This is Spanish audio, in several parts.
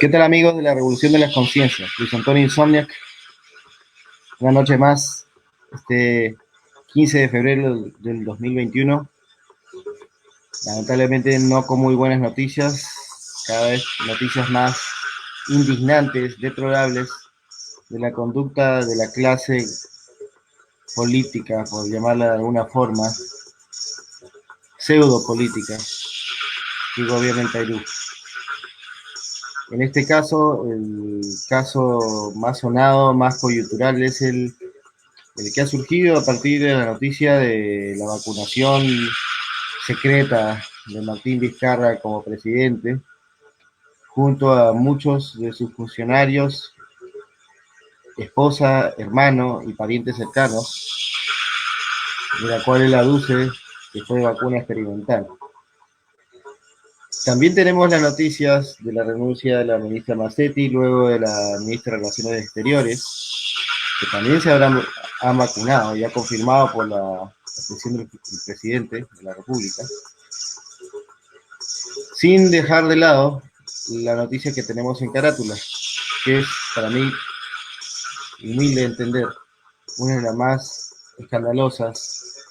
¿Qué tal, amigos de la Revolución de las Conciencias? Luis Antonio Insomniac, una noche más, este 15 de febrero del 2021. Lamentablemente no con muy buenas noticias, cada vez noticias más indignantes, deplorables, de la conducta de la clase política, por llamarla de alguna forma, pseudo-política, que gobierna el Perú. En este caso, el caso más sonado, más coyuntural, es el que ha surgido a partir de la noticia de la vacunación secreta de Martín Vizcarra como presidente, junto a muchos de sus funcionarios, esposa, hermano y parientes cercanos, de la cual él aduce que fue vacuna experimental. También tenemos las noticias de la renuncia de la ministra Massetti, luego de la ministra de Relaciones Exteriores, que también se ha vacunado, ya confirmado por la expresión del presidente de la República, sin dejar de lado la noticia que tenemos en carátula, que es, para mí, humilde entender, una de las más escandalosas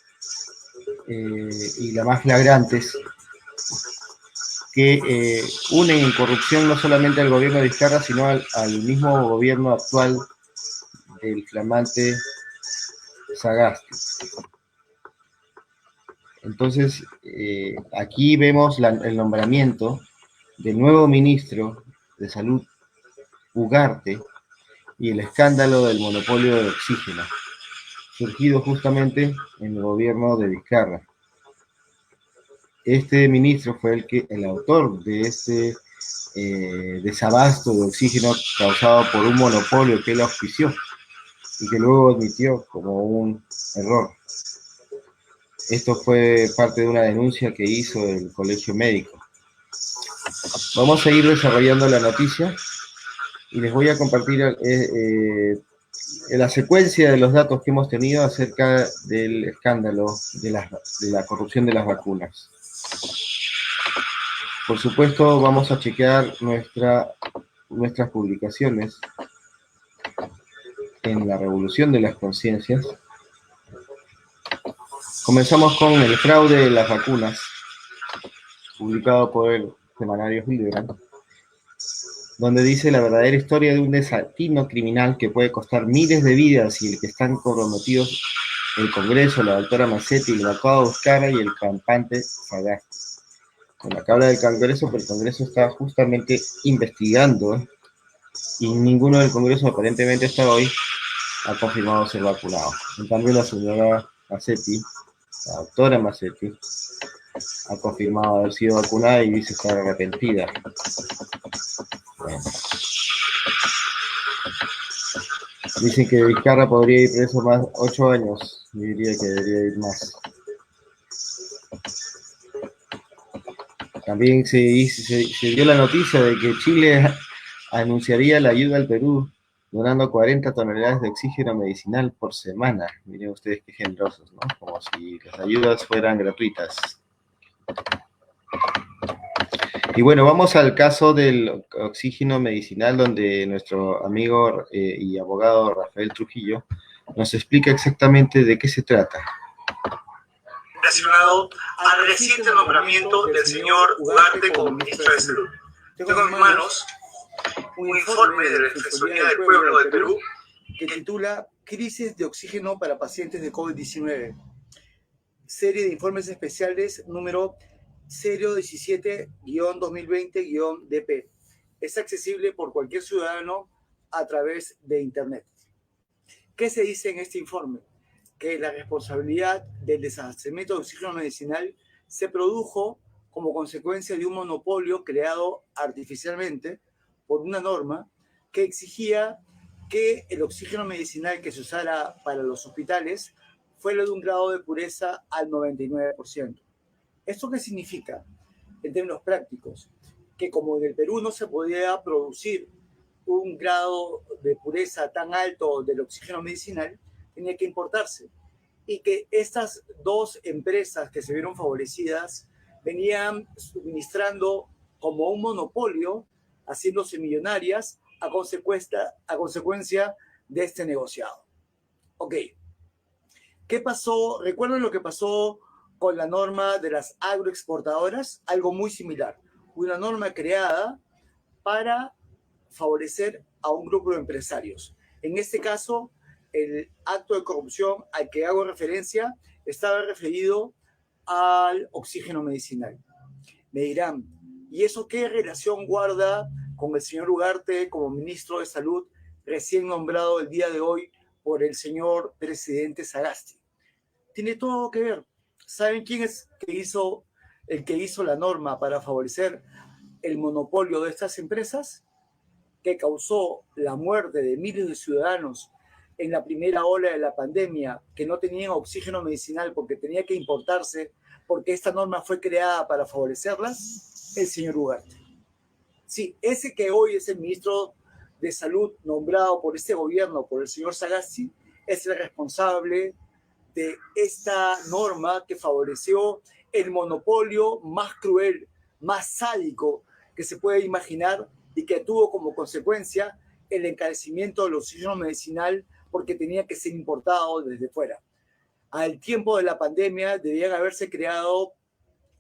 y las más flagrantes, que unen en corrupción no solamente al gobierno de Vizcarra, sino al mismo gobierno actual del flamante Sagasti. Entonces, aquí vemos el nombramiento del nuevo ministro de Salud, Ugarte, y el escándalo del monopolio de oxígeno, surgido justamente en el gobierno de Vizcarra. Este ministro fue el autor de este desabasto de oxígeno causado por un monopolio que él auspició y que luego admitió como un error. Esto fue parte de una denuncia que hizo el Colegio Médico. Vamos a ir desarrollando la noticia y les voy a compartir la secuencia de los datos que hemos tenido acerca del escándalo de la corrupción de las vacunas. Por supuesto, vamos a chequear nuestras publicaciones en la Revolución de las Conciencias. Comenzamos con el fraude de las vacunas, publicado por el semanario Hildebrand, donde dice la verdadera historia de un desatino criminal que puede costar miles de vidas y el que están comprometidos el Congreso, la doctora Massetti, el vacado Vizcarra y el campante Sagasti. Bueno, acá habla del Congreso, pero el Congreso está justamente investigando y ninguno del Congreso aparentemente hasta hoy ha confirmado ser vacunado. En cambio, la señora Massetti, la doctora Massetti, ha confirmado haber sido vacunada y dice estar arrepentida. Bueno. Dicen que Vizcarra podría ir preso más 8 años. Yo diría que debería ir más. También se dio la noticia de que Chile anunciaría la ayuda al Perú, donando 40 toneladas de oxígeno medicinal por semana. Miren ustedes qué generosos, ¿no? Como si las ayudas fueran gratuitas. Y bueno, vamos al caso del oxígeno medicinal, donde nuestro amigo y abogado Rafael Trujillo nos explica exactamente de qué se trata. Relacionado al reciente nombramiento del señor Ugarte como ministro de Salud. Tengo en mis manos un informe de la Defensoría del Pueblo del Perú que titula Crisis de oxígeno para pacientes de COVID-19. Serie de informes especiales número 017-2020-DP. Es accesible por cualquier ciudadano a través de Internet. ¿Qué se dice en este informe? Que la responsabilidad del desabastecimiento de oxígeno medicinal se produjo como consecuencia de un monopolio creado artificialmente por una norma que exigía que el oxígeno medicinal que se usara para los hospitales fuera de un grado de pureza al 99%. ¿Esto qué significa? En términos prácticos, que como en el Perú no se podía producir un grado de pureza tan alto del oxígeno medicinal, tenía que importarse. Y que estas dos empresas que se vieron favorecidas venían suministrando como un monopolio haciéndose millonarias a consecuencia de este negociado. Ok. ¿Qué pasó? ¿Recuerdan lo que pasó con la norma de las agroexportadoras? Algo muy similar. Una norma creada para favorecer a un grupo de empresarios. En este caso, el acto de corrupción al que hago referencia estaba referido al oxígeno medicinal. Me dirán, ¿y eso qué relación guarda con el señor Ugarte como ministro de Salud recién nombrado el día de hoy por el señor presidente Sagasti? Tiene todo que ver. ¿Saben quién es el que hizo la norma para favorecer el monopolio de estas empresas? Que causó la muerte de miles de ciudadanos en la primera ola de la pandemia, que no tenían oxígeno medicinal porque tenía que importarse, porque esta norma fue creada para favorecerlas, el señor Ugarte. Sí, ese que hoy es el ministro de Salud nombrado por este gobierno, por el señor Sagasti, es el responsable de esta norma que favoreció el monopolio más cruel, más sádico que se puede imaginar y que tuvo como consecuencia el encarecimiento del oxígeno medicinal porque tenía que ser importado desde fuera. Al tiempo de la pandemia debían haberse creado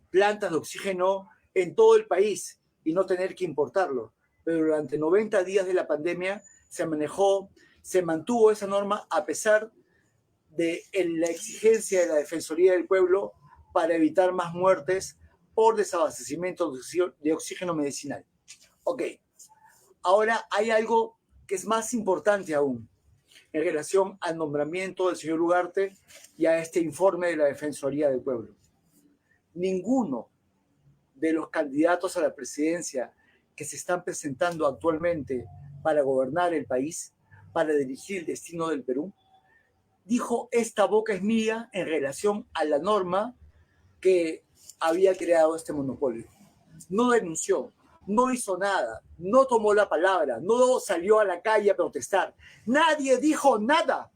plantas de oxígeno en todo el país y no tener que importarlo. Pero durante 90 días de la pandemia se mantuvo esa norma a pesar de la exigencia de la Defensoría del Pueblo para evitar más muertes por desabastecimiento de oxígeno medicinal. Ok, ahora hay algo que es más importante aún en relación al nombramiento del señor Ugarte y a este informe de la Defensoría del Pueblo. Ninguno de los candidatos a la presidencia que se están presentando actualmente para gobernar el país, para dirigir el destino del Perú, dijo esta boca es mía en relación a la norma que había creado este monopolio. No denunció, no hizo nada, no tomó la palabra, no salió a la calle a protestar. Nadie dijo nada.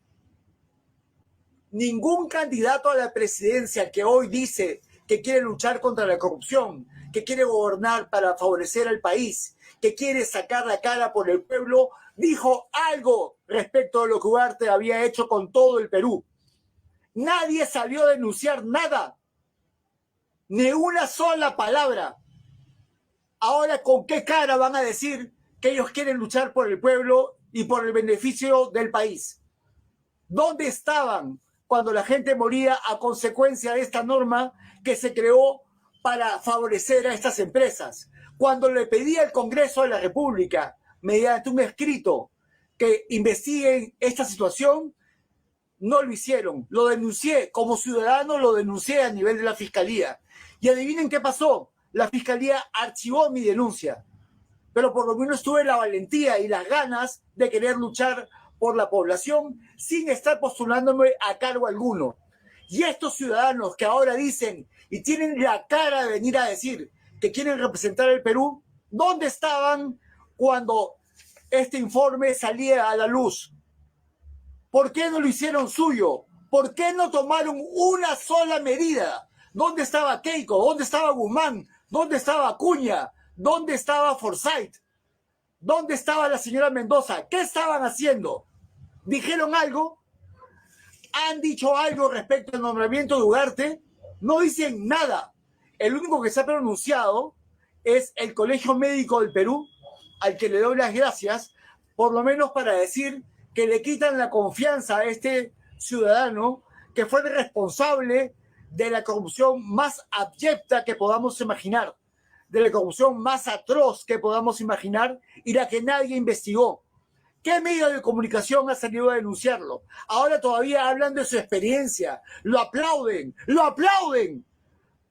Ningún candidato a la presidencia que hoy dice que quiere luchar contra la corrupción, que quiere gobernar para favorecer al país, que quiere sacar la cara por el pueblo, dijo algo respecto a lo que Ugarte había hecho con todo el Perú. Nadie salió a denunciar nada, ni una sola palabra. Ahora, ¿con qué cara van a decir que ellos quieren luchar por el pueblo y por el beneficio del país? ¿Dónde estaban cuando la gente moría a consecuencia de esta norma que se creó para favorecer a estas empresas? Cuando le pedí al Congreso de la República, mediante un escrito, que investiguen esta situación, no lo hicieron. Lo denuncié como ciudadano, lo denuncié a nivel de la Fiscalía. Y adivinen qué pasó. La Fiscalía archivó mi denuncia. Pero por lo menos tuve la valentía y las ganas de querer luchar por la población sin estar postulándome a cargo alguno. Y estos ciudadanos que ahora dicen y tienen la cara de venir a decir que quieren representar el Perú, ¿dónde estaban cuando este informe salía a la luz? ¿Por qué no lo hicieron suyo? ¿Por qué no tomaron una sola medida? ¿Dónde estaba Keiko? ¿Dónde estaba Guzmán? ¿Dónde estaba Acuña? ¿Dónde estaba Forsyth? ¿Dónde estaba la señora Mendoza? ¿Qué estaban haciendo? ¿Dijeron algo? ¿Han dicho algo respecto al nombramiento de Ugarte? No dicen nada. El único que se ha pronunciado es el Colegio Médico del Perú, al que le doy las gracias, por lo menos para decir que le quitan la confianza a este ciudadano que fue el responsable de la corrupción más abyecta que podamos imaginar, de la corrupción más atroz que podamos imaginar y la que nadie investigó. ¿Qué medio de comunicación ha salido a denunciarlo? Ahora todavía hablan de su experiencia, lo aplauden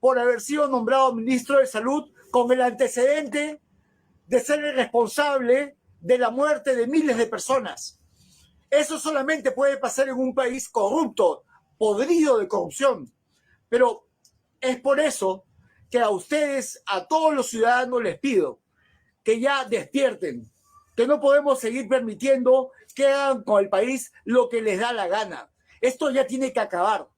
por haber sido nombrado ministro de Salud con el antecedente de ser el responsable de la muerte de miles de personas. Eso solamente puede pasar en un país corrupto, podrido de corrupción. Pero es por eso que a ustedes, a todos los ciudadanos, les pido que ya despierten, que no podemos seguir permitiendo que hagan con el país lo que les da la gana. Esto ya tiene que acabar.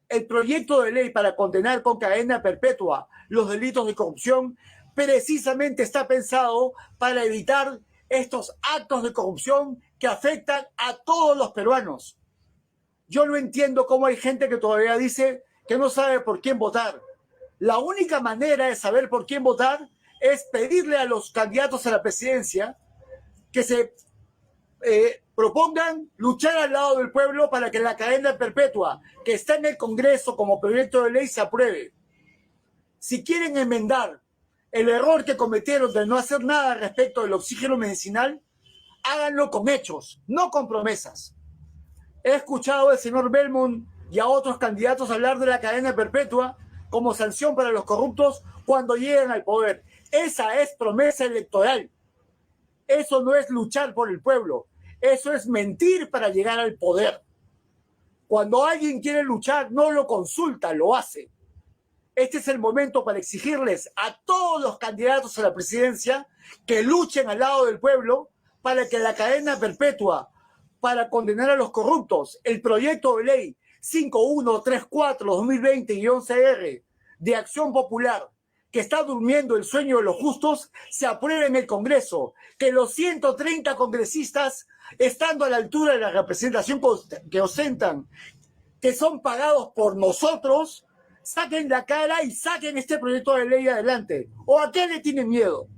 El proyecto de ley para condenar con cadena perpetua los delitos de corrupción precisamente está pensado para evitar estos actos de corrupción que afectan a todos los peruanos. Yo no entiendo cómo hay gente que todavía dice que no sabe por quién votar. La única manera de saber por quién votar es pedirle a los candidatos a la presidencia que se propongan luchar al lado del pueblo para que la cadena perpetua que está en el Congreso como proyecto de ley se apruebe. Si quieren enmendar el error que cometieron de no hacer nada respecto del oxígeno medicinal, háganlo con hechos, no con promesas. He escuchado al señor Belmont y a otros candidatos hablar de la cadena perpetua como sanción para los corruptos cuando lleguen al poder. Esa es promesa electoral. Eso no es luchar por el pueblo. Eso es mentir para llegar al poder. Cuando alguien quiere luchar, no lo consulta, lo hace. Este es el momento para exigirles a todos los candidatos a la presidencia que luchen al lado del pueblo para que la cadena perpetua, para condenar a los corruptos, el proyecto de ley 5134-2020-11R de Acción Popular, que está durmiendo el sueño de los justos, se apruebe en el Congreso, que los 130 congresistas, estando a la altura de la representación que ostentan, que son pagados por nosotros, saquen la cara y saquen este proyecto de ley adelante. ¿O a qué le tienen miedo?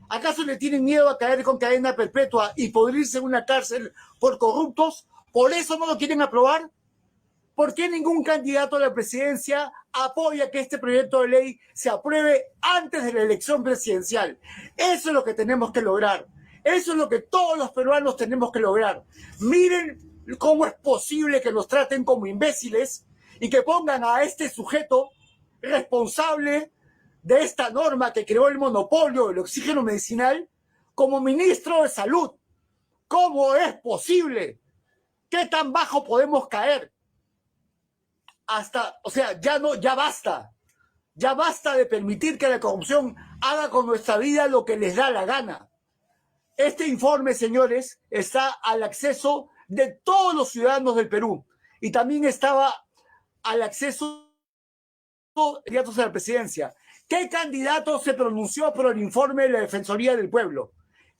¿Acaso le tienen miedo a caer con cadena perpetua y pudrirse en una cárcel por corruptos? ¿Por eso no lo quieren aprobar? ¿Por qué ningún candidato a la presidencia apoya que este proyecto de ley se apruebe antes de la elección presidencial? Eso es lo que tenemos que lograr. Eso es lo que todos los peruanos tenemos que lograr. Miren cómo es posible que nos traten como imbéciles y que pongan a este sujeto responsable de esta norma que creó el monopolio del oxígeno medicinal como ministro de Salud. ¿Cómo es posible? ¿Qué tan bajo podemos caer? Ya basta. Ya basta de permitir que la corrupción haga con nuestra vida lo que les da la gana. Este informe, señores, está al acceso de todos los ciudadanos del Perú y también estaba al acceso de los candidatos a la presidencia. ¿Qué candidato se pronunció por el informe de la Defensoría del Pueblo?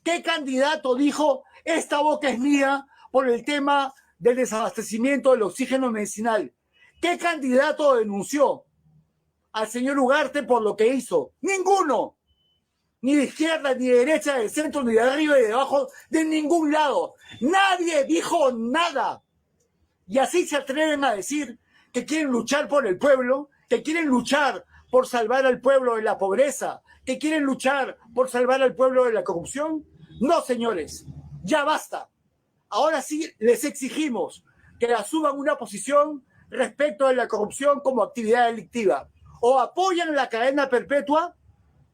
¿Qué candidato dijo, esta boca es mía por el tema del desabastecimiento del oxígeno medicinal? ¿Qué candidato denunció al señor Ugarte por lo que hizo? Ninguno. Ni de izquierda, ni de derecha, del centro, ni de arriba, ni de abajo, de ningún lado. Nadie dijo nada. Y así se atreven a decir que quieren luchar por el pueblo, que quieren luchar por salvar al pueblo de la pobreza, que quieren luchar por salvar al pueblo de la corrupción. No, señores, ya basta. Ahora sí les exigimos que asuman una posición respecto a la corrupción como actividad delictiva. O apoyan la cadena perpetua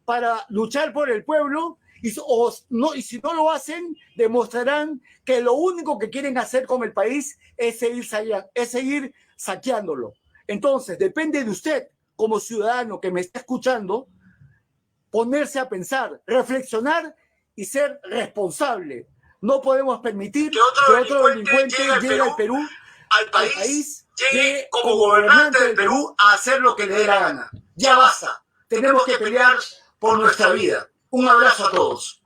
para luchar por el pueblo y si no lo hacen, demostrarán que lo único que quieren hacer con el país es seguir saqueándolo. Entonces, depende de usted, como ciudadano que me está escuchando, ponerse a pensar, reflexionar y ser responsable. No podemos permitir que otro delincuente llegue al Perú, al país, llegue como gobernante del Perú a hacer lo que le dé la gana. Ya basta. Tenemos que pelear por nuestra vida. Un abrazo a todos.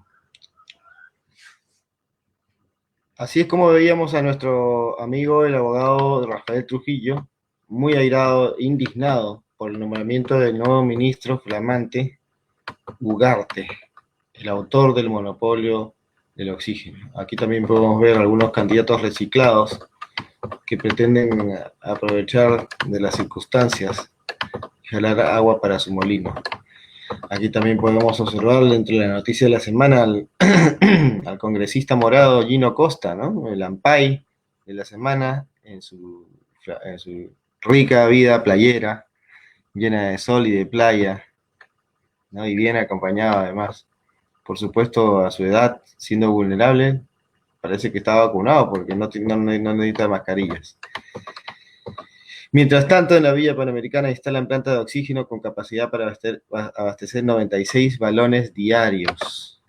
Así es como veíamos a nuestro amigo, el abogado Rafael Trujillo, muy airado, indignado por el nombramiento del nuevo ministro flamante, Ugarte, el autor del monopolio del oxígeno. Aquí también podemos ver algunos candidatos reciclados que pretenden aprovechar de las circunstancias y jalar agua para su molino. Aquí también podemos observar dentro de la noticia de la semana al congresista morado Gino Costa, ¿no? El ampay de la semana en su rica vida playera, llena de sol y de playa, ¿no? Y bien acompañado además. Por supuesto, a su edad, siendo vulnerable, parece que está vacunado porque no necesita mascarillas. Mientras tanto, en la Villa Panamericana instalan planta de oxígeno con capacidad para abastecer 96 balones diarios,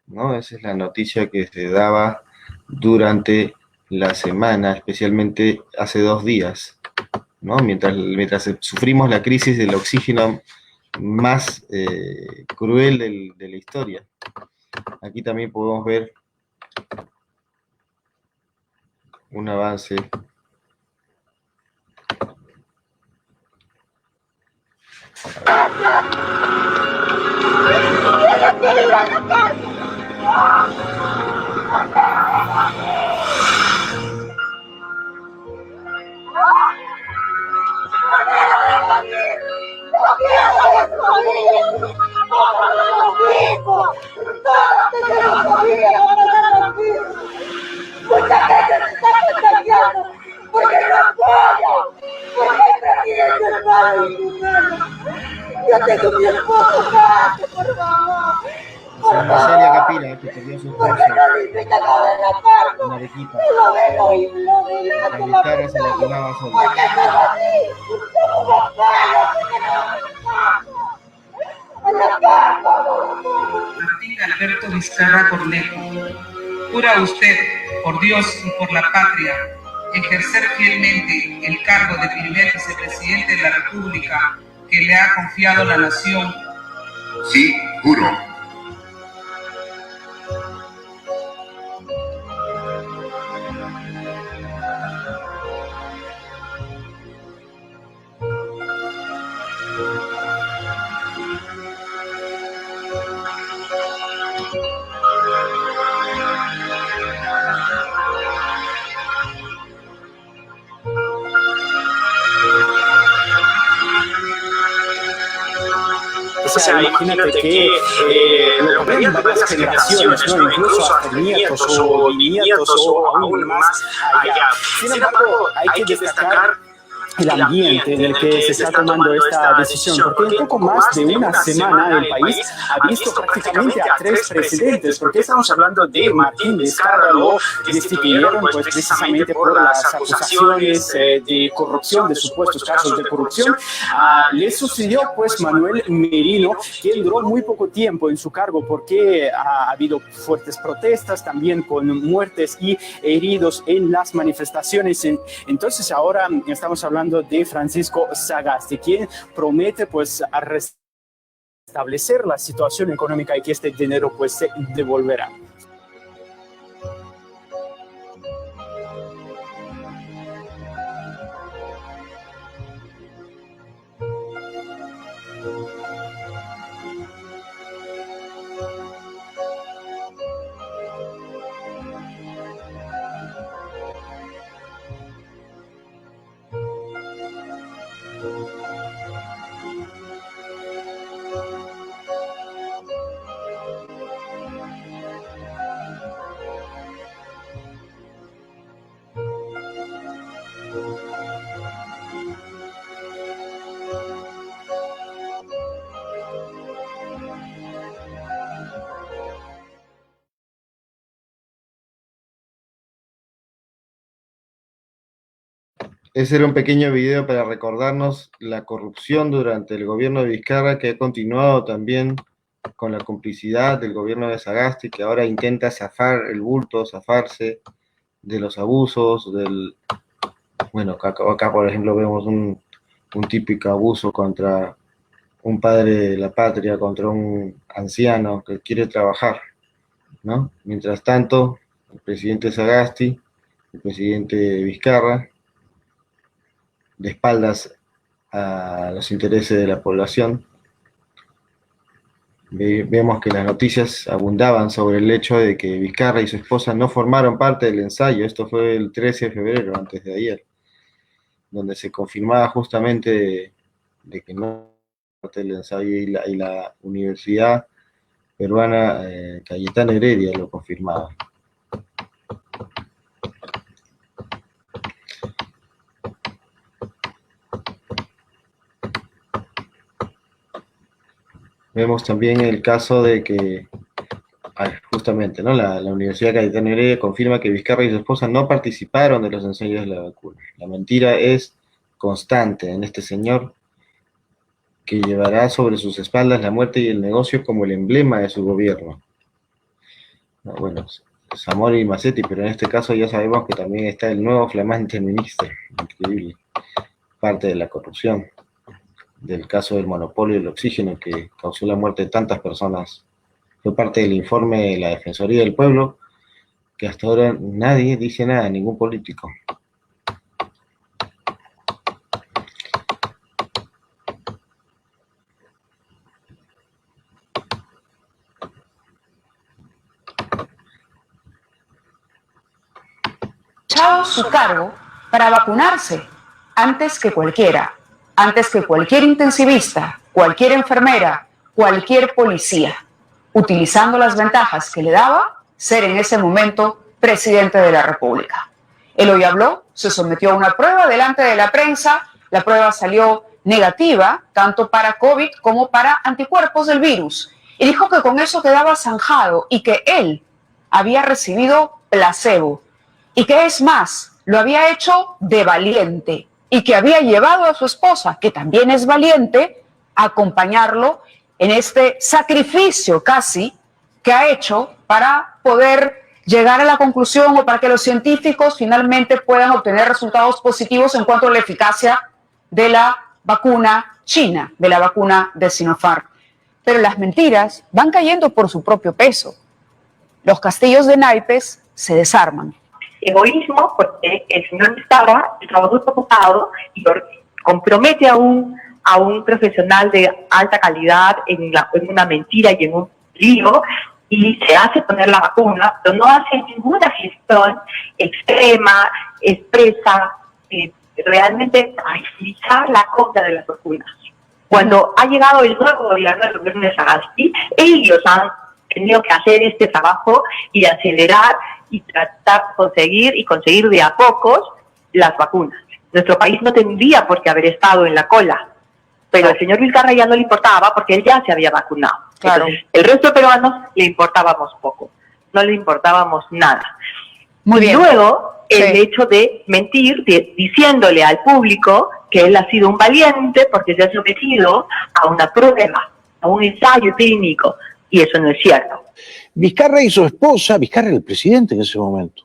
¿no? Esa es la noticia que se daba durante la semana, especialmente hace 2 días, ¿no? Mientras sufrimos la crisis del oxígeno más cruel de la historia. Aquí también podemos ver un avance Mucha gente se está contagiando porque no apoya, porque el presidente es malo y inhumano. Yo tengo mi esposo, cállate, por favor. Celia Capira, que perdió su ¿Por esposo qué no le invitan a ver la carta? en Arequipa. Lo veo y lo La Vizcarra se la quemaba ¿por sola. qué estás así? Somos malos, ¿por qué no a la carta? Martín Alberto Vizcarra Cornejo, jura usted, por Dios y por la patria, ejercer fielmente el cargo de primer vicepresidente de la República que le ha confiado la nación? Sí, juro. O sea, imagínate que lo verían varias generaciones, ¿no? Incluso hasta nietos o bisnietos o aún más allá. Sin embargo, hay que destacar el ambiente en el que se está tomando esta decisión, porque en poco más de una semana el país ha visto prácticamente a 3 presidentes, porque estamos hablando de Martín Vizcarra, lo destituyeron pues precisamente por las acusaciones de corrupción, de supuestos casos de corrupción. Le sucedió pues Manuel Merino, quien duró muy poco tiempo en su cargo porque ha habido fuertes protestas, también con muertes y heridos en las manifestaciones. Entonces ahora estamos hablando de Francisco Sagasti, quien promete pues a restablecer la situación económica y que este dinero pues se devolverá. Ese era un pequeño video para recordarnos la corrupción durante el gobierno de Vizcarra, que ha continuado también con la complicidad del gobierno de Sagasti, que ahora intenta zafar el bulto, zafarse de los abusos, bueno, acá por ejemplo vemos un típico abuso contra un padre de la patria, contra un anciano que quiere trabajar, ¿no? Mientras tanto, el presidente Sagasti, el presidente Vizcarra, de espaldas a los intereses de la población. Vemos que las noticias abundaban sobre el hecho de que Vizcarra y su esposa no formaron parte del ensayo. Esto fue el 13 de febrero, antes de ayer, donde se confirmaba justamente de que no parte del ensayo, y la Universidad Peruana Cayetano Heredia lo confirmaba. Vemos también el caso de que, justamente, ¿no? La Universidad Cayetano Heredia confirma que Vizcarra y su esposa no participaron de los ensayos de la vacuna. La mentira es constante en este señor, que llevará sobre sus espaldas la muerte y el negocio como el emblema de su gobierno. Bueno, Zamora y Massetti, pero en este caso ya sabemos que también está el nuevo flamante ministro, increíble, parte de la corrupción. del caso del monopolio del oxígeno que causó la muerte de tantas personas. Fue parte del informe de la Defensoría del Pueblo, que hasta ahora nadie dice nada, ningún político. Su cargo para vacunarse antes que cualquiera, antes que cualquier intensivista, cualquier enfermera, cualquier policía, utilizando las ventajas que le daba ser en ese momento presidente de la República. Él hoy habló, se sometió a una prueba delante de la prensa, la prueba salió negativa, tanto para COVID como para anticuerpos del virus, y dijo que con eso quedaba zanjado y que él había recibido placebo, y que es más, lo había hecho de valiente, y que había llevado a su esposa, que también es valiente, a acompañarlo en este sacrificio casi que ha hecho para poder llegar a la conclusión o para que los científicos finalmente puedan obtener resultados positivos en cuanto a la eficacia de la vacuna china, de la vacuna de Sinopharm. Pero las mentiras van cayendo por su propio peso. Los castillos de naipes se desarman. Egoísmo porque el señor Vizcarra, el trabajo es ocupado y compromete a un profesional de alta calidad en una mentira y en un lío, y se hace poner la vacuna, pero no hace ninguna gestión extrema, expresa, realmente a agilizar la compra de las vacunas. Cuando ha llegado el nuevo gobierno, el gobierno de Sagasti, ellos han tenido que hacer este trabajo y acelerar y tratar de conseguir de a pocos las vacunas. Nuestro país no tendría por qué haber estado en la cola, pero al señor Vizcarra ya no le importaba porque él ya se había vacunado. Claro. Entonces, el resto de peruanos le importábamos poco, no le importábamos nada. Muy bien. Y luego, el Sí. hecho de mentir, diciéndole al público que él ha sido un valiente porque se ha sometido a una prueba, a un ensayo clínico, y eso no es cierto. Vizcarra y su esposa, Vizcarra era el presidente en ese momento,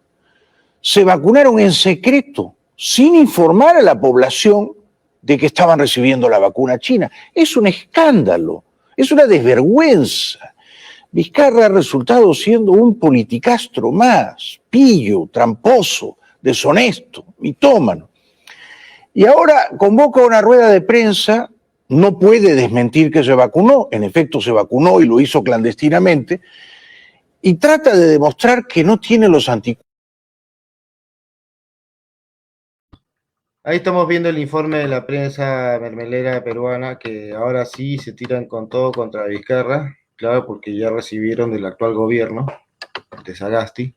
se vacunaron en secreto, sin informar a la población de que estaban recibiendo la vacuna china. Es un escándalo, es una desvergüenza. Vizcarra ha resultado siendo un politicastro más, pillo, tramposo, deshonesto, mitómano. Y ahora convoca una rueda de prensa, no puede desmentir que se vacunó, en efecto se vacunó y lo hizo clandestinamente, y trata de demostrar que no tiene los anticuerpos. Ahí estamos viendo el informe de la prensa mermelera peruana, que ahora sí se tiran con todo contra Vizcarra, claro, porque ya recibieron del actual gobierno de Sagasti.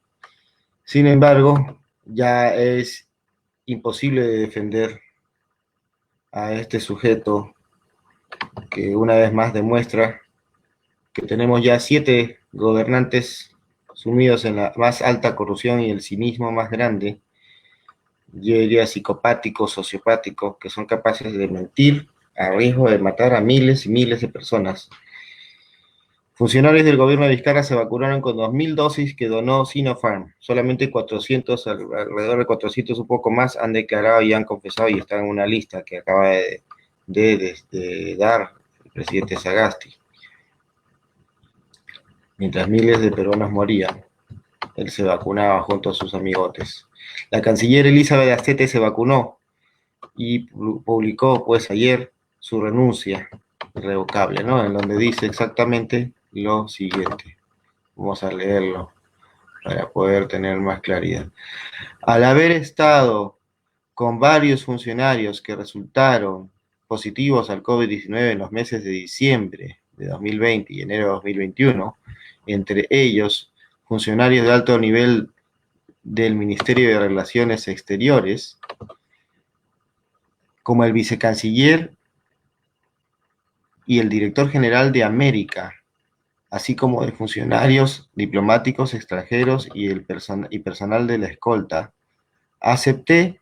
Sin embargo, ya es imposible de defender a este sujeto que una vez más demuestra que tenemos ya 7 gobernantes sumidos en la más alta corrupción y el cinismo más grande, yo diría psicopáticos, sociopáticos, que son capaces de mentir a riesgo de matar a miles y miles de personas. Funcionarios del gobierno de Vizcarra se vacunaron con 2.000 dosis que donó Sinopharm. Solamente 400, alrededor de 400, un poco más, han declarado y han confesado y están en una lista que acaba de dar el presidente Sagasti. Mientras miles de peruanos morían, él se vacunaba junto a sus amigotes. La canciller Elizabeth Astete se vacunó y publicó pues ayer su renuncia irrevocable, ¿no? En donde dice exactamente lo siguiente. Vamos a leerlo para poder tener más claridad. Al haber estado con varios funcionarios que resultaron positivos al COVID-19 en los meses de diciembre de 2020 y enero de 2021, entre ellos funcionarios de alto nivel del Ministerio de Relaciones Exteriores, como el vicecanciller y el director general de América, así como de funcionarios diplomáticos extranjeros y personal de la escolta, acepté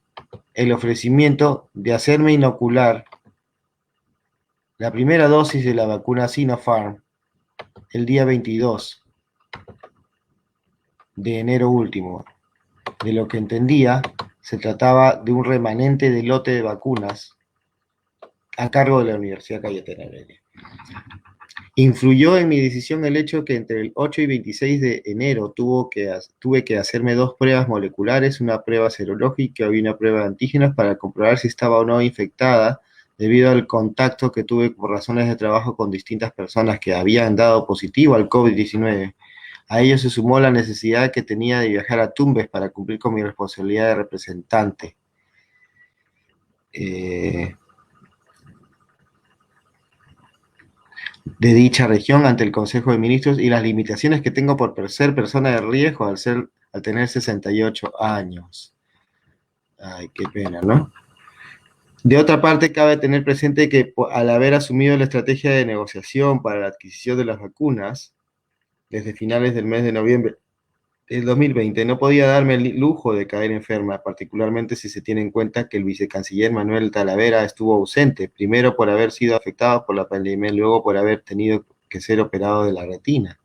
el ofrecimiento de hacerme inocular la primera dosis de la vacuna Sinopharm el día 22 de enero último. De lo que entendía, se trataba de un remanente de lote de vacunas a cargo de la Universidad Cayetana Heredia. Influyó en mi decisión el hecho que entre el 8 y 26 de enero tuve que hacerme 2 pruebas moleculares, una prueba serológica y una prueba de antígenos para comprobar si estaba o no infectada debido al contacto que tuve por razones de trabajo con distintas personas que habían dado positivo al COVID-19. A ello se sumó la necesidad que tenía de viajar a Tumbes para cumplir con mi responsabilidad de representante. De dicha región ante el Consejo de Ministros y las limitaciones que tengo por ser persona de riesgo al tener 68 años. Ay, qué pena, ¿no? De otra parte, cabe tener presente que al haber asumido la estrategia de negociación para la adquisición de las vacunas, desde finales del mes de noviembre del 2020, no podía darme el lujo de caer enferma, particularmente si se tiene en cuenta que el vicecanciller Manuel Talavera estuvo ausente, primero por haber sido afectado por la pandemia, luego por haber tenido que ser operado de la retina.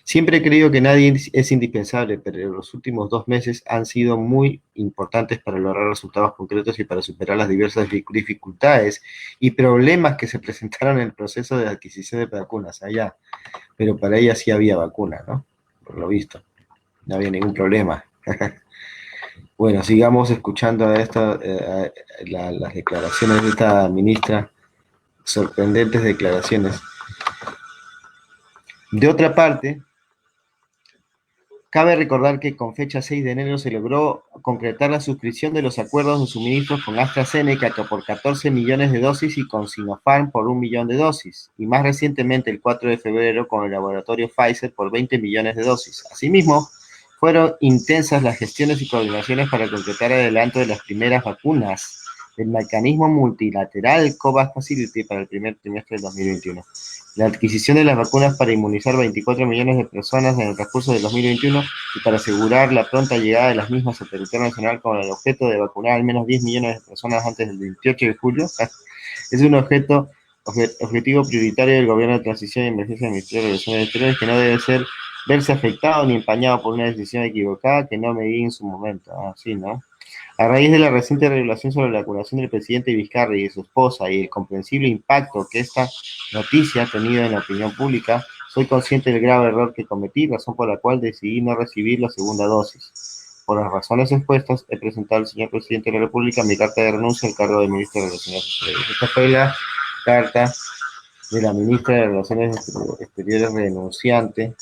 Siempre he creído que nadie es indispensable, pero los últimos 2 meses han sido muy importantes para lograr resultados concretos y para superar las diversas dificultades y problemas que se presentaron en el proceso de adquisición de vacunas allá. Pero para ella sí había vacuna, ¿no? Por lo visto. No había ningún problema. Bueno, sigamos escuchando a las declaraciones de esta ministra, sorprendentes declaraciones. De otra parte, cabe recordar que con fecha 6 de enero se logró concretar la suscripción de los acuerdos de suministros con AstraZeneca por 14 millones de dosis y con Sinopharm por 1 millón de dosis, y más recientemente el 4 de febrero con el laboratorio Pfizer por 20 millones de dosis. Asimismo, fueron intensas las gestiones y coordinaciones para concretar el adelanto de las primeras vacunas del mecanismo multilateral COVAX Facility para el primer trimestre del 2021. La adquisición de las vacunas para inmunizar 24 millones de personas en el transcurso del 2021 y para asegurar la pronta llegada de las mismas al territorio nacional con el objeto de vacunar al menos 10 millones de personas antes del 28 de julio, es un objetivo prioritario del Gobierno de Transición y Emergencia del Ministerio de Relaciones Exteriores que no debe verse afectado ni empañado por una decisión equivocada que no me di en su momento. Así, ¿no? A raíz de la reciente revelación sobre la vacunación del presidente Vizcarra y de su esposa y el comprensible impacto que esta noticia ha tenido en la opinión pública, soy consciente del grave error que cometí, razón por la cual decidí no recibir la segunda dosis. Por las razones expuestas, he presentado al señor presidente de la República mi carta de renuncia al cargo de ministro de Relaciones Exteriores. Esta fue la carta de la ministra de Relaciones Exteriores renunciante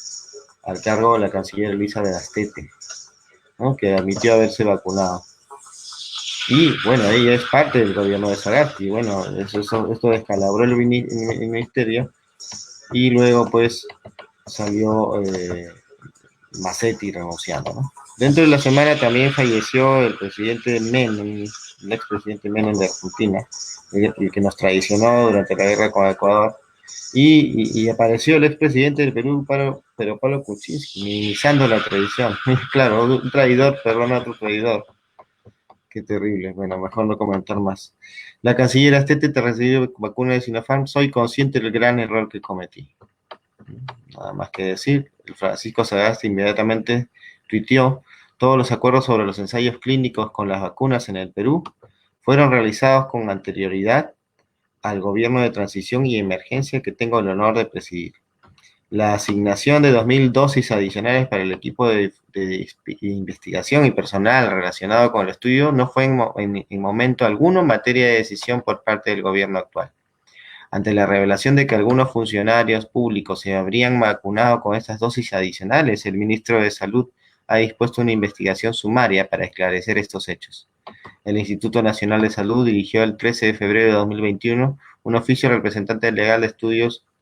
al cargo de la canciller Elisa Benastete, ¿no? Que admitió haberse vacunado. Y bueno, ella es parte del gobierno de Sagasti. Bueno, esto descalabró el ministerio y luego pues salió Macetti renunciando, ¿no? Dentro de la semana también falleció el presidente Menem, el expresidente Menem de Argentina, el que nos traicionó durante la guerra con Ecuador. Y apareció el expresidente del Perú, pero Pablo Kuczynski, minimizando la traición. Claro, un traidor perdona a otro traidor. Qué terrible. Bueno, mejor no comentar más. La canciller Astete te recibió vacuna de Sinopharm. Soy consciente del gran error que cometí. Nada más que decir. El Francisco Sagasti inmediatamente tuiteó: todos los acuerdos sobre los ensayos clínicos con las vacunas en el Perú fueron realizados con anterioridad al gobierno de transición y emergencia que tengo el honor de presidir. La asignación de 2.000 dosis adicionales para el equipo de investigación y personal relacionado con el estudio no fue en momento alguno materia de decisión por parte del gobierno actual. Ante la revelación de que algunos funcionarios públicos se habrían vacunado con estas dosis adicionales, el ministro de Salud ha dispuesto una investigación sumaria para esclarecer estos hechos. El Instituto Nacional de Salud dirigió el 13 de febrero de 2021 un oficio al representante legal del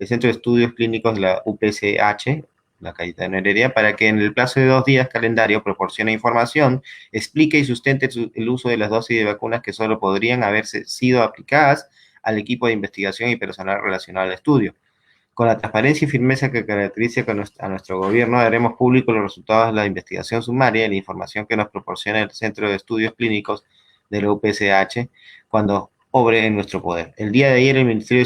Centro de Estudios Clínicos de la UPCH, la Cayetana Heredia, para que en el plazo de 2 días calendario proporcione información, explique y sustente el uso de las dosis de vacunas que solo podrían haberse sido aplicadas al equipo de investigación y personal relacionado al estudio. Con la transparencia y firmeza que caracteriza a nuestro gobierno, haremos públicos los resultados de la investigación sumaria y la información que nos proporciona el Centro de Estudios Clínicos de la UPCH cuando obre en nuestro poder. El día de ayer el ministro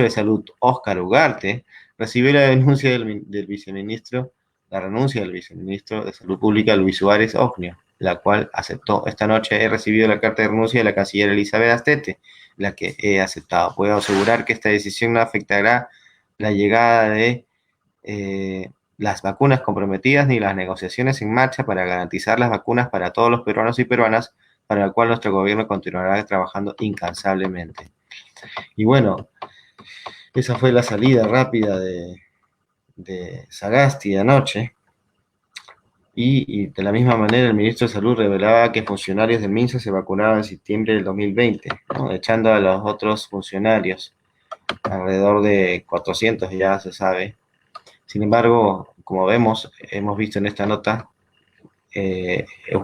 de Salud, Óscar Ugarte, recibió la renuncia del viceministro de Salud Pública, Luis Suárez Ognio. la cual aceptó. Esta noche he recibido la carta de renuncia de la canciller Elizabeth Astete, la que he aceptado. Puedo asegurar que esta decisión no afectará la llegada de las vacunas comprometidas ni las negociaciones en marcha para garantizar las vacunas para todos los peruanos y peruanas, para la cual nuestro gobierno continuará trabajando incansablemente. Y bueno, esa fue la salida rápida de Sagasti anoche. Y de la misma manera el ministro de Salud revelaba que funcionarios del MINSA se vacunaron en septiembre del 2020, ¿no? Echando a los otros funcionarios, alrededor de 400 ya se sabe. Sin embargo, como vemos, hemos visto en esta nota,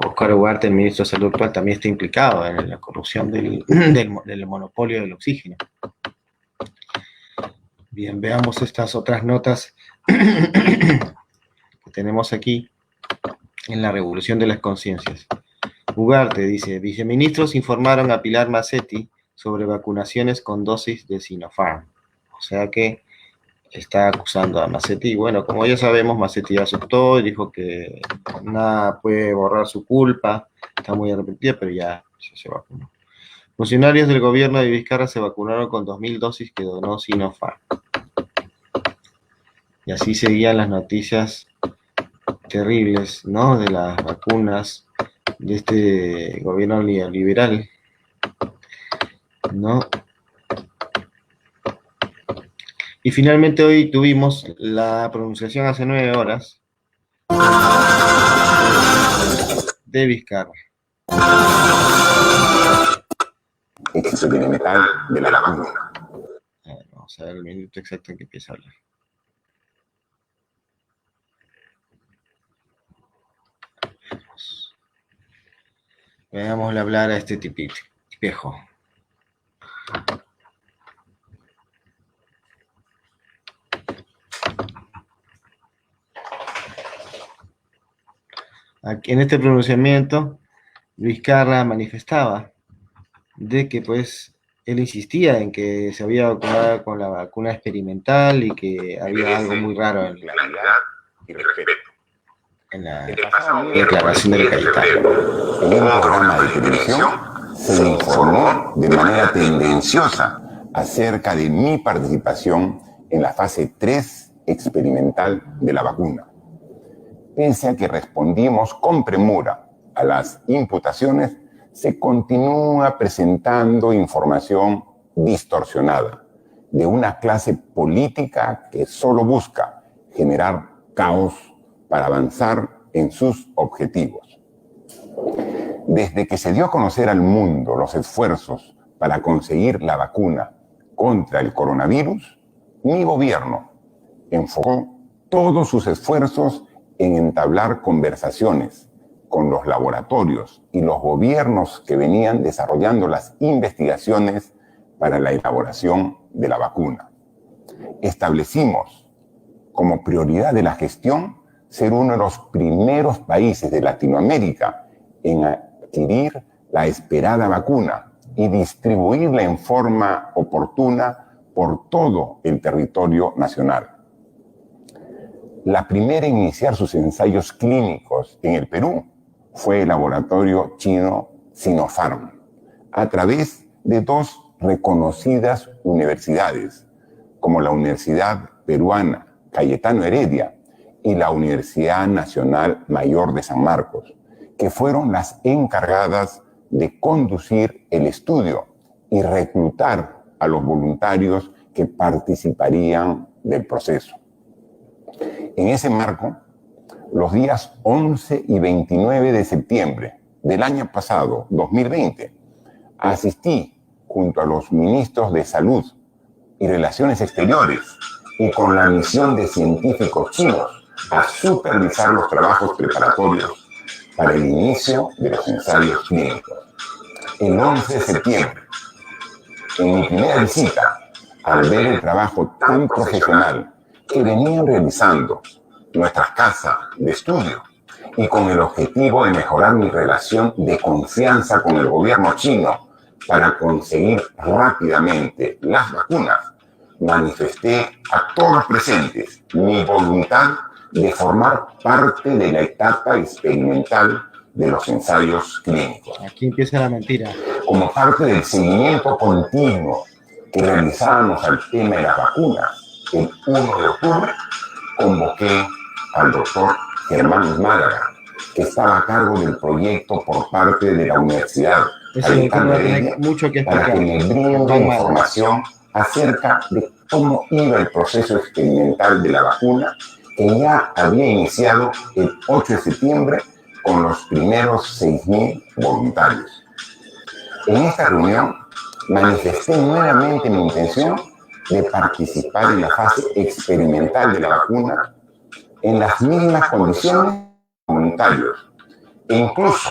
Oscar Ugarte, el ministro de Salud actual, también está implicado en la corrupción del monopolio del oxígeno. Bien, veamos estas otras notas que tenemos aquí en la revolución de las conciencias. Ugarte dice, viceministros informaron a Pilar Macetti sobre vacunaciones con dosis de Sinopharm. O sea que está acusando a Macetti. Bueno, como ya sabemos, Macetti ya aceptó y dijo que nada puede borrar su culpa. Está muy arrepentida, pero ya se vacunó. Funcionarios del gobierno de Vizcarra se vacunaron con 2.000 dosis que donó Sinopharm. Y así seguían las noticias terribles, ¿no? De las vacunas de este gobierno neoliberal, ¿no? Y finalmente hoy tuvimos la pronunciación hace 9 horas de Vizcarra. Experimental de la vacuna. Vamos a ver el minuto exacto en que empieza a hablar. Veámosle hablar a este tipejo. Aquí, en este pronunciamiento, Vizcarra manifestaba de que pues él insistía en que se había vacunado con la vacuna experimental y que había algo muy raro en la declaración del Cayetano. En un programa de televisión se informó de manera tendenciosa acerca de mi participación en la fase 3 experimental de la vacuna. Pese a que respondimos con premura a las imputaciones, se continúa presentando información distorsionada de una clase política que solo busca generar caos para avanzar en sus objetivos. Desde que se dio a conocer al mundo los esfuerzos para conseguir la vacuna contra el coronavirus, mi gobierno enfocó todos sus esfuerzos en entablar conversaciones con los laboratorios y los gobiernos que venían desarrollando las investigaciones para la elaboración de la vacuna. Establecimos como prioridad de la gestión ser uno de los primeros países de Latinoamérica en adquirir la esperada vacuna y distribuirla en forma oportuna por todo el territorio nacional. La primera en iniciar sus ensayos clínicos en el Perú fue el laboratorio chino Sinopharm, a través de 2 reconocidas universidades, como la Universidad Peruana Cayetano Heredia y la Universidad Nacional Mayor de San Marcos, que fueron las encargadas de conducir el estudio y reclutar a los voluntarios que participarían del proceso. En ese marco, los días 11 y 29 de septiembre del año pasado, 2020, asistí junto a los ministros de Salud y Relaciones Exteriores y con la misión de científicos chinos a supervisar los trabajos preparatorios para el inicio de los ensayos clínicos. El 11 de septiembre, en mi primera visita, al ver el trabajo tan profesional que venían realizando nuestras casas de estudio y con el objetivo de mejorar mi relación de confianza con el gobierno chino para conseguir rápidamente las vacunas, manifesté a todos los presentes mi voluntad de formar parte de la etapa experimental de los ensayos clínicos. Aquí empieza la mentira. Como parte del seguimiento continuo que realizábamos al tema de las vacunas, el 1 de octubre convoqué al doctor Germán Málaga, que estaba a cargo del proyecto por parte de la Universidad Cayetano Heredia, mucho que para que me brinde información acerca de cómo iba el proceso experimental de la vacuna, que ya había iniciado el 8 de septiembre con los primeros 6.000 voluntarios. En esta reunión manifesté nuevamente mi intención de participar en la fase experimental de la vacuna en las mismas condiciones voluntarios. E incluso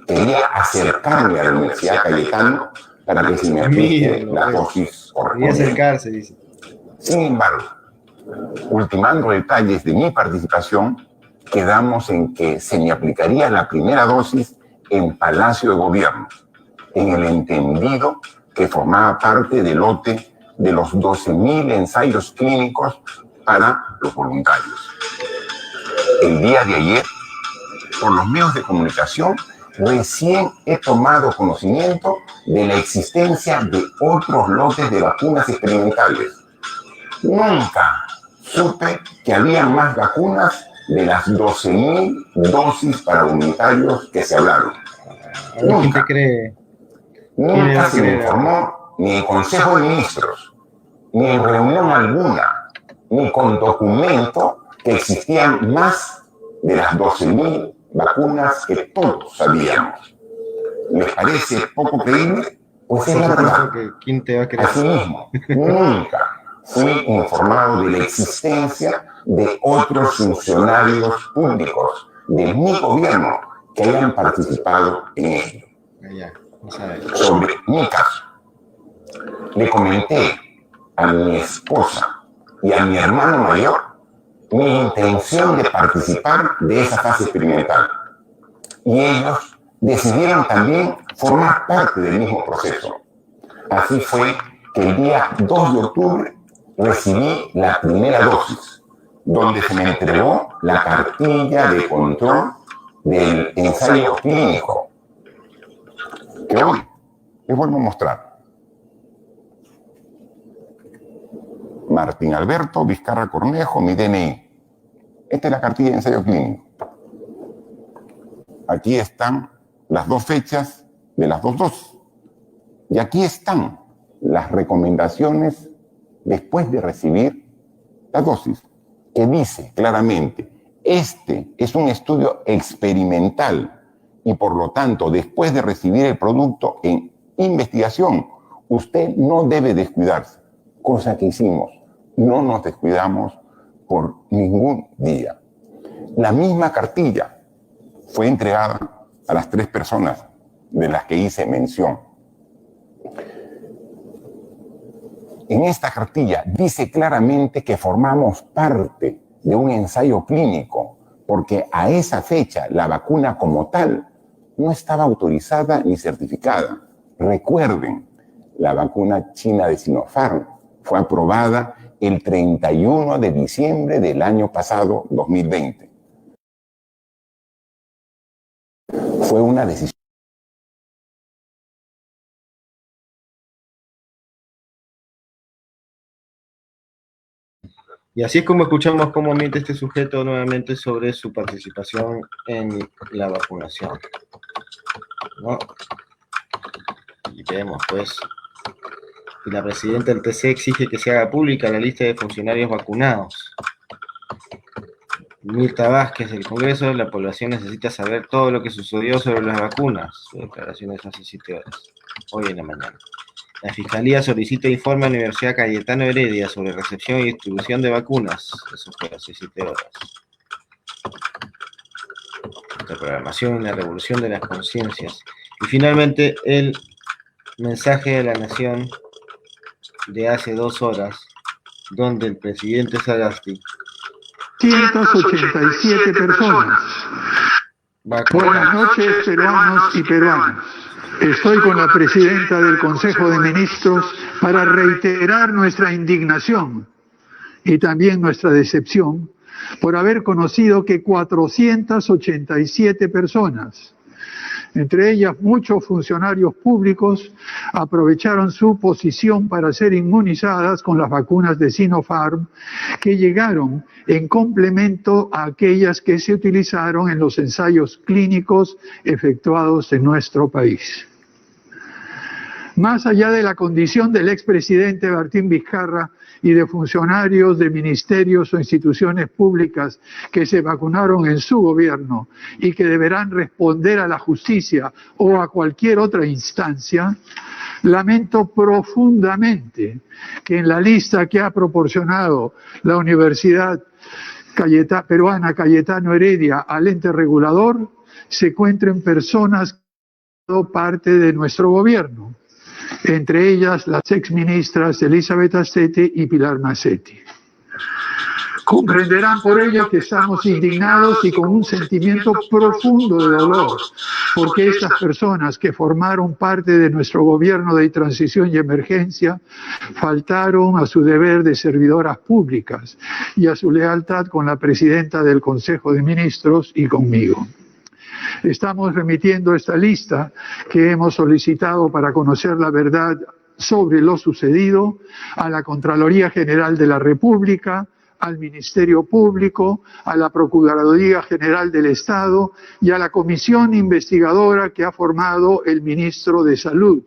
quería acercarme a la Universidad Cayetano para que se me aplique la dosis correspondiente. Acercarse, dice. Sin embargo, ultimando detalles de mi participación, quedamos en que se me aplicaría la primera dosis en Palacio de Gobierno, en el entendido que formaba parte del lote de los 12.000 ensayos clínicos para los voluntarios. El día de ayer, por los medios de comunicación, recién he tomado conocimiento de la existencia de otros lotes de vacunas experimentales. Nunca supe que había más vacunas de las 12.000 dosis para voluntarios que se hablaron. Nunca cree. Nunca se me informó ni en Consejo de Ministros, ni en reunión alguna, ni con documento que existían más de las 12.000 vacunas que todos sabíamos. ¿Les parece poco creíble? Pues es la verdad. ¿Quién te va a creer? Asimismo, nunca fui informado de la existencia de otros funcionarios públicos de mi gobierno que hayan participado en ello. Sobre mi caso, le comenté a mi esposa y a mi hermano mayor mi intención de participar de esa fase experimental. Y ellos decidieron también formar parte del mismo proceso. Así fue que el día 2 de octubre recibí la primera dosis, donde se me entregó la cartilla de control del ensayo clínico, que hoy les vuelvo a mostrar. Martín Alberto Vizcarra Cornejo, mi DNI. Esta es la cartilla de ensayo clínico. Aquí están las dos fechas de las dos dosis. Y aquí están las recomendaciones después de recibir la dosis, que dice claramente, este es un estudio experimental y por lo tanto, después de recibir el producto en investigación, usted no debe descuidarse, cosa que hicimos. No nos descuidamos por ningún día. La misma cartilla fue entregada a las 3 personas de las que hice mención. En esta cartilla dice claramente que formamos parte de un ensayo clínico, porque a esa fecha la vacuna como tal no estaba autorizada ni certificada. Recuerden, la vacuna china de Sinopharm fue aprobada el 31 de diciembre del año pasado, 2020. Fue una decisión. Y así es como escuchamos cómo miente este sujeto nuevamente sobre su participación en la vacunación, ¿no? Y vemos, pues, y la presidenta del TC exige que se haga pública la lista de funcionarios vacunados. Mirta Vázquez, del Congreso, la población necesita saber todo lo que sucedió sobre las vacunas. Su declaración es hace 7 horas, hoy en la mañana. La Fiscalía solicita informe a la Universidad Cayetano Heredia sobre recepción y distribución de vacunas. Eso fue hace 7 horas. La programación y la revolución de las conciencias. Y finalmente, el mensaje de la Nación de hace 2 horas, donde el presidente Sagasti 187 personas. Buenas noches, peruanos y peruanas. Estoy con la presidenta del Consejo de Ministros para reiterar nuestra indignación y también nuestra decepción por haber conocido que 487 personas Entre ellas, muchos funcionarios públicos aprovecharon su posición para ser inmunizadas con las vacunas de Sinopharm, que llegaron en complemento a aquellas que se utilizaron en los ensayos clínicos efectuados en nuestro país. Más allá de la condición del expresidente Martín Vizcarra y de funcionarios de ministerios o instituciones públicas que se vacunaron en su gobierno y que deberán responder a la justicia o a cualquier otra instancia, lamento profundamente que en la lista que ha proporcionado la Universidad Peruana Cayetano Heredia al ente regulador se encuentren personas que han sido parte de nuestro gobierno, entre ellas las exministras Elizabeth Astete y Pilar Massetti. Comprenderán por ello que estamos indignados y con un sentimiento profundo de dolor, porque estas personas que formaron parte de nuestro gobierno de transición y emergencia faltaron a su deber de servidoras públicas y a su lealtad con la presidenta del Consejo de Ministros y conmigo. Estamos remitiendo esta lista que hemos solicitado para conocer la verdad sobre lo sucedido a la Contraloría General de la República, al Ministerio Público, a la Procuraduría General del Estado y a la comisión investigadora que ha formado el ministro de Salud,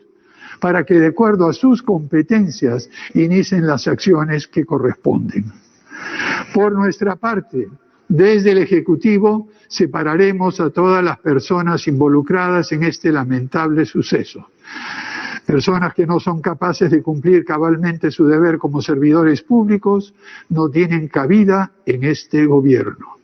para que de acuerdo a sus competencias inicien las acciones que corresponden. Por nuestra parte, desde el Ejecutivo separaremos a todas las personas involucradas en este lamentable suceso. Personas que no son capaces de cumplir cabalmente su deber como servidores públicos no tienen cabida en este gobierno.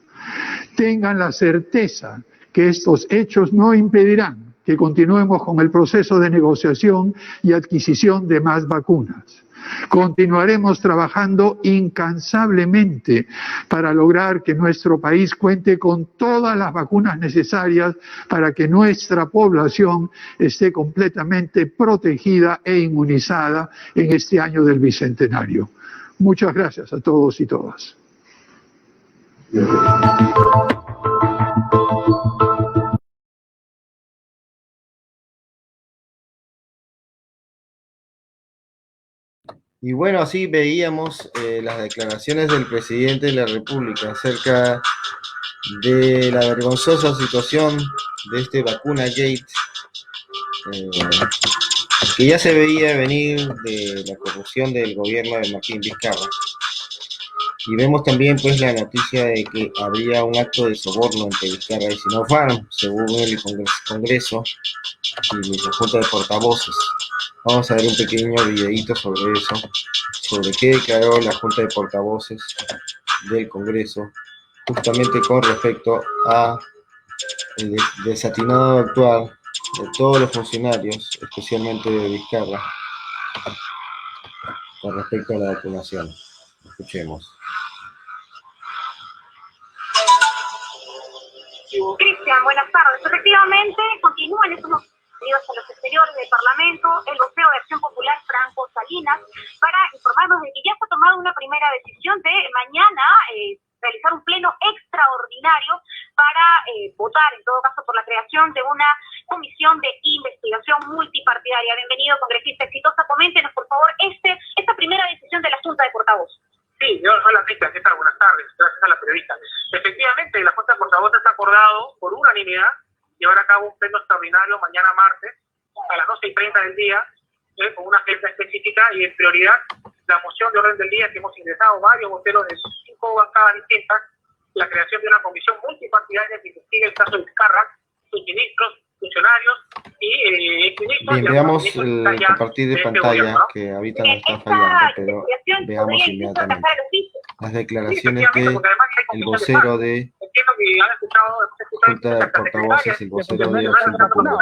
Tengan la certeza que estos hechos no impedirán que continuemos con el proceso de negociación y adquisición de más vacunas. Continuaremos trabajando incansablemente para lograr que nuestro país cuente con todas las vacunas necesarias para que nuestra población esté completamente protegida e inmunizada en este año del Bicentenario. Muchas gracias a todos y todas. Y bueno, así veíamos las declaraciones del presidente de la República acerca de la vergonzosa situación de este vacuna gate, que ya se veía venir de la corrupción del gobierno de Martín Vizcarra. Y vemos también pues la noticia de que habría un acto de soborno entre Vizcarra y Sinopharm, según el Congreso y la Junta de Portavoces. Vamos a ver un pequeño videíto sobre eso, sobre qué declaró la Junta de Portavoces del Congreso, justamente con respecto a el desatinado actual de todos los funcionarios, especialmente de Vizcarra, con respecto a la vacunación. Escuchemos. Cristian, buenas tardes. Efectivamente, continúan estos medios en los exteriores del Parlamento el vocero de Acción Popular, Franco Salinas, para informarnos de que ya se ha tomado una primera decisión de mañana realizar un pleno extraordinario para votar, en todo caso, por la creación de una comisión de investigación multipartidaria. Bienvenido, congresista exitosa. Coméntenos, por favor, esta primera decisión de la Junta de Portavoces. Sí, hola Cristian, ¿qué tal? Buenas tardes, gracias a la periodista. Efectivamente, la Junta de Portavoces ha acordado por unanimidad llevar a cabo un pleno extraordinario mañana martes a las 12:30 del día, con una agenda específica y en prioridad la moción de orden del día que hemos ingresado varios voceros de 5 bancadas distintas, la creación de una comisión multipartidaria que investigue el caso de Vizcarra, sus ministros, funcionarios y exministros. Bien, veamos el compartir de pantalla, ¿no? Que ahorita nos está fallando, pero veamos inmediatamente las declaraciones del vocero de Junta de Portavoces y el vocero de Acción Popular.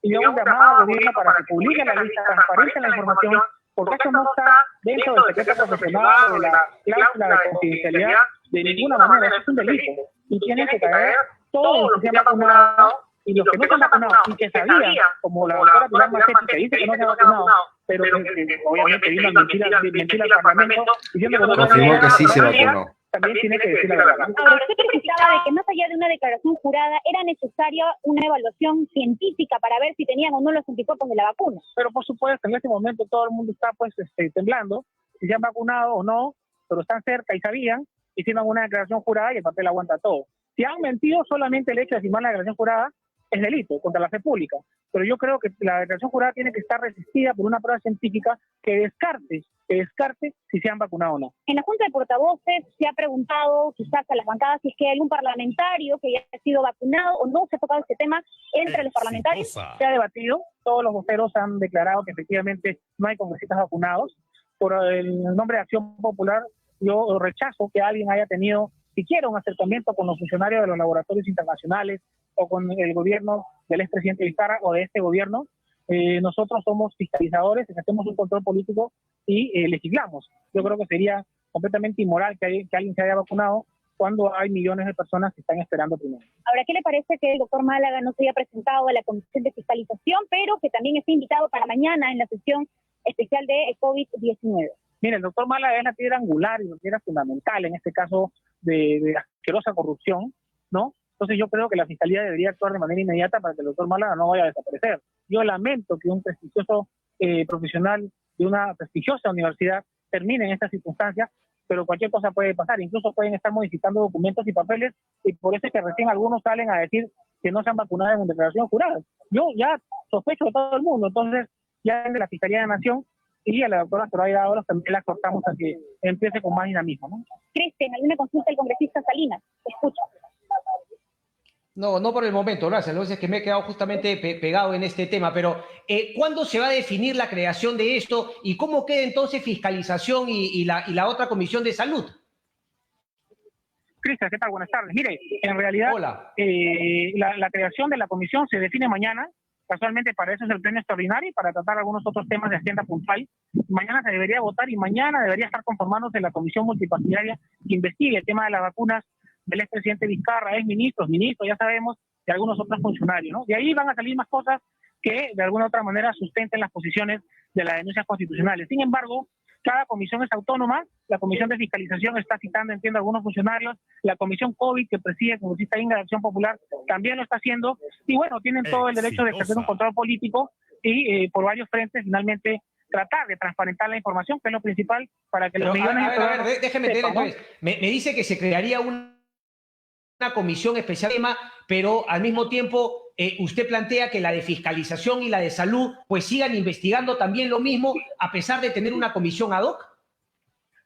Y un llamado al gobierno para que publique la lista, transparente la información, porque esto no está dentro del secreto profesional, de la cláusula de confidencialidad, de ninguna manera, es un delito. Y tienen que caer todos los que se han vacunado y los que no se han vacunado y que sabían, como la doctora Pilar Massetti, que dice que no se ha vacunado, pero que obviamente vino a mentir al Parlamento diciendo que no. Confirmó que sí se vacunó. también tiene que decir la verdad. Ahora, usted precisaba de que más allá de una declaración jurada era necesaria una evaluación científica para ver si tenían o no los anticuerpos de la vacuna. Pero por supuesto, en este momento todo el mundo está pues temblando, si se han vacunado o no, pero están cerca y sabían, hicieron una declaración jurada y el papel aguanta todo. Si han mentido, solamente el hecho de firmar la declaración jurada es delito contra la fe pública. Pero yo creo que la declaración jurada tiene que estar resistida por una prueba científica que descarte si se han vacunado o no. En la Junta de Portavoces se ha preguntado, quizás a las bancadas, si es que hay algún parlamentario que ya ha sido vacunado o no. Se ha tocado este tema entre los parlamentarios. Se ha debatido, todos los voceros han declarado que efectivamente no hay congresistas vacunados. Por el nombre de Acción Popular, yo rechazo que alguien haya tenido siquiera un acercamiento con los funcionarios de los laboratorios internacionales o con el gobierno del expresidente Vizcarra o de este gobierno. Nosotros somos fiscalizadores, hacemos un control político y legislamos. Yo creo que sería completamente inmoral que alguien se haya vacunado cuando hay millones de personas que están esperando primero. Ahora, ¿qué le parece que el doctor Málaga no se haya presentado a la Comisión de Fiscalización, pero que también esté invitado para mañana en la sesión especial de COVID-19? Mira, el doctor Málaga es la piedra angular y la piedra fundamental en este caso de asquerosa corrupción, ¿no? Entonces yo creo que la Fiscalía debería actuar de manera inmediata para que el doctor Málaga no vaya a desaparecer. Yo lamento que un prestigioso profesional de una prestigiosa universidad termine en estas circunstancias, pero cualquier cosa puede pasar. Incluso pueden estar modificando documentos y papeles, y por eso es que recién algunos salen a decir que no se han vacunado en declaración jurada. Yo ya sospecho de todo el mundo, entonces ya de la Fiscalía de la Nación y a la doctora Soraya Ábalos también la cortamos a que empiece con más dinamismo, ¿no? Cristian, ¿alguna consulta del congresista Salinas? Te escucho. No por el momento, gracias. Lo que pasa es que me he quedado justamente pegado en este tema, pero ¿cuándo se va a definir la creación de esto y cómo queda entonces fiscalización y la otra comisión de salud? Cristian, ¿qué tal? Buenas tardes. Mire, en realidad la creación de la comisión se define mañana. Casualmente para eso es el pleno extraordinario y para tratar algunos otros temas de agenda puntual. Mañana se debería votar y mañana debería estar conformándose la comisión multipartidaria que investigue el tema de las vacunas del expresidente Vizcarra, ministros, ya sabemos, y algunos otros funcionarios, ¿no? De ahí van a salir más cosas que de alguna u otra manera sustenten las posiciones de las denuncias constitucionales. Sin embargo, cada comisión es autónoma. La comisión de fiscalización está citando, entiendo, a algunos funcionarios. La comisión COVID que preside el congresista Inga de Acción Popular también lo está haciendo. Y bueno, tienen todo el derecho de ejercer un control político y por varios frentes finalmente tratar de transparentar la información, que es lo principal para que los millones de personas... Déjeme entender entonces. Me dice que se crearía una comisión especial, pero al mismo tiempo usted plantea que la de fiscalización y la de salud pues sigan investigando también lo mismo a pesar de tener una comisión ad hoc.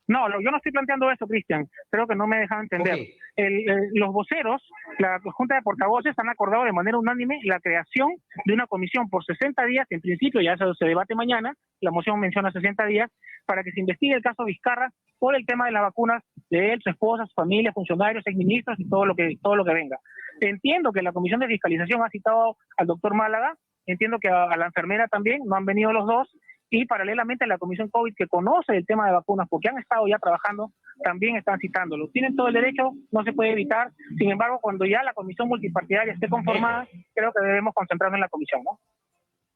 No, yo no estoy planteando eso, Cristian. Creo que no me dejan entender. Okay. Los voceros, la Junta de Portavoces han acordado de manera unánime la creación de una comisión por 60 días, en principio ya eso se debate mañana, la moción menciona 60 días, para que se investigue el caso Vizcarra por el tema de las vacunas de él, su esposa, su familia, funcionarios, exministros y todo lo que venga. Entiendo que la Comisión de Fiscalización ha citado al doctor Málaga, entiendo que a la enfermera también, no han venido los dos, y paralelamente la Comisión COVID, que conoce el tema de vacunas porque han estado ya trabajando, también están citándolo. Tienen todo el derecho, no se puede evitar. Sin embargo, cuando ya la comisión multipartidaria esté conformada, creo que debemos concentrarnos en la comisión, ¿no?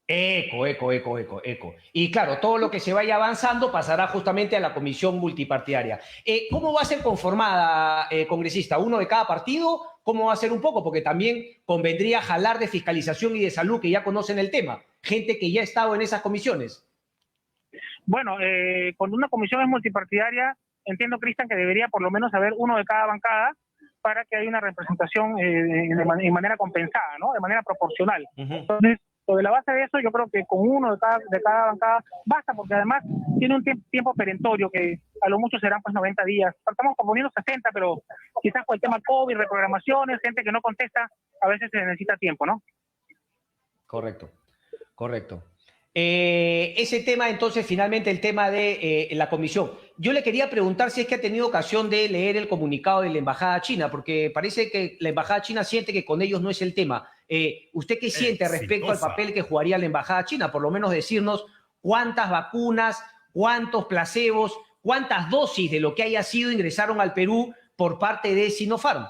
Eco. Y claro, todo lo que se vaya avanzando pasará justamente a la comisión multipartidaria. ¿Cómo va a ser conformada, congresista? ¿Uno de cada partido? ¿Cómo va a ser un poco? Porque también convendría jalar de fiscalización y de salud, que ya conocen el tema. Gente que ya ha estado en esas comisiones. Bueno, cuando una comisión es multipartidaria, entiendo, Cristian, que debería por lo menos haber uno de cada bancada para que haya una representación de manera compensada, ¿no? De manera proporcional. Entonces, sobre la base de eso, yo creo que con uno de cada bancada basta, porque además tiene un tiempo perentorio que a lo mucho serán pues 90 días. Estamos proponiendo 60, pero quizás por el tema COVID, reprogramaciones, gente que no contesta, a veces se necesita tiempo, ¿no? Correcto. Ese tema, entonces, finalmente el tema de la comisión. Yo le quería preguntar si es que ha tenido ocasión de leer el comunicado de la Embajada China, porque parece que la Embajada China siente que con ellos no es el tema. ¿Usted qué siente respecto al papel que jugaría la Embajada China? Por lo menos decirnos cuántas vacunas, cuántos placebos, cuántas dosis de lo que haya sido ingresaron al Perú por parte de Sinopharm.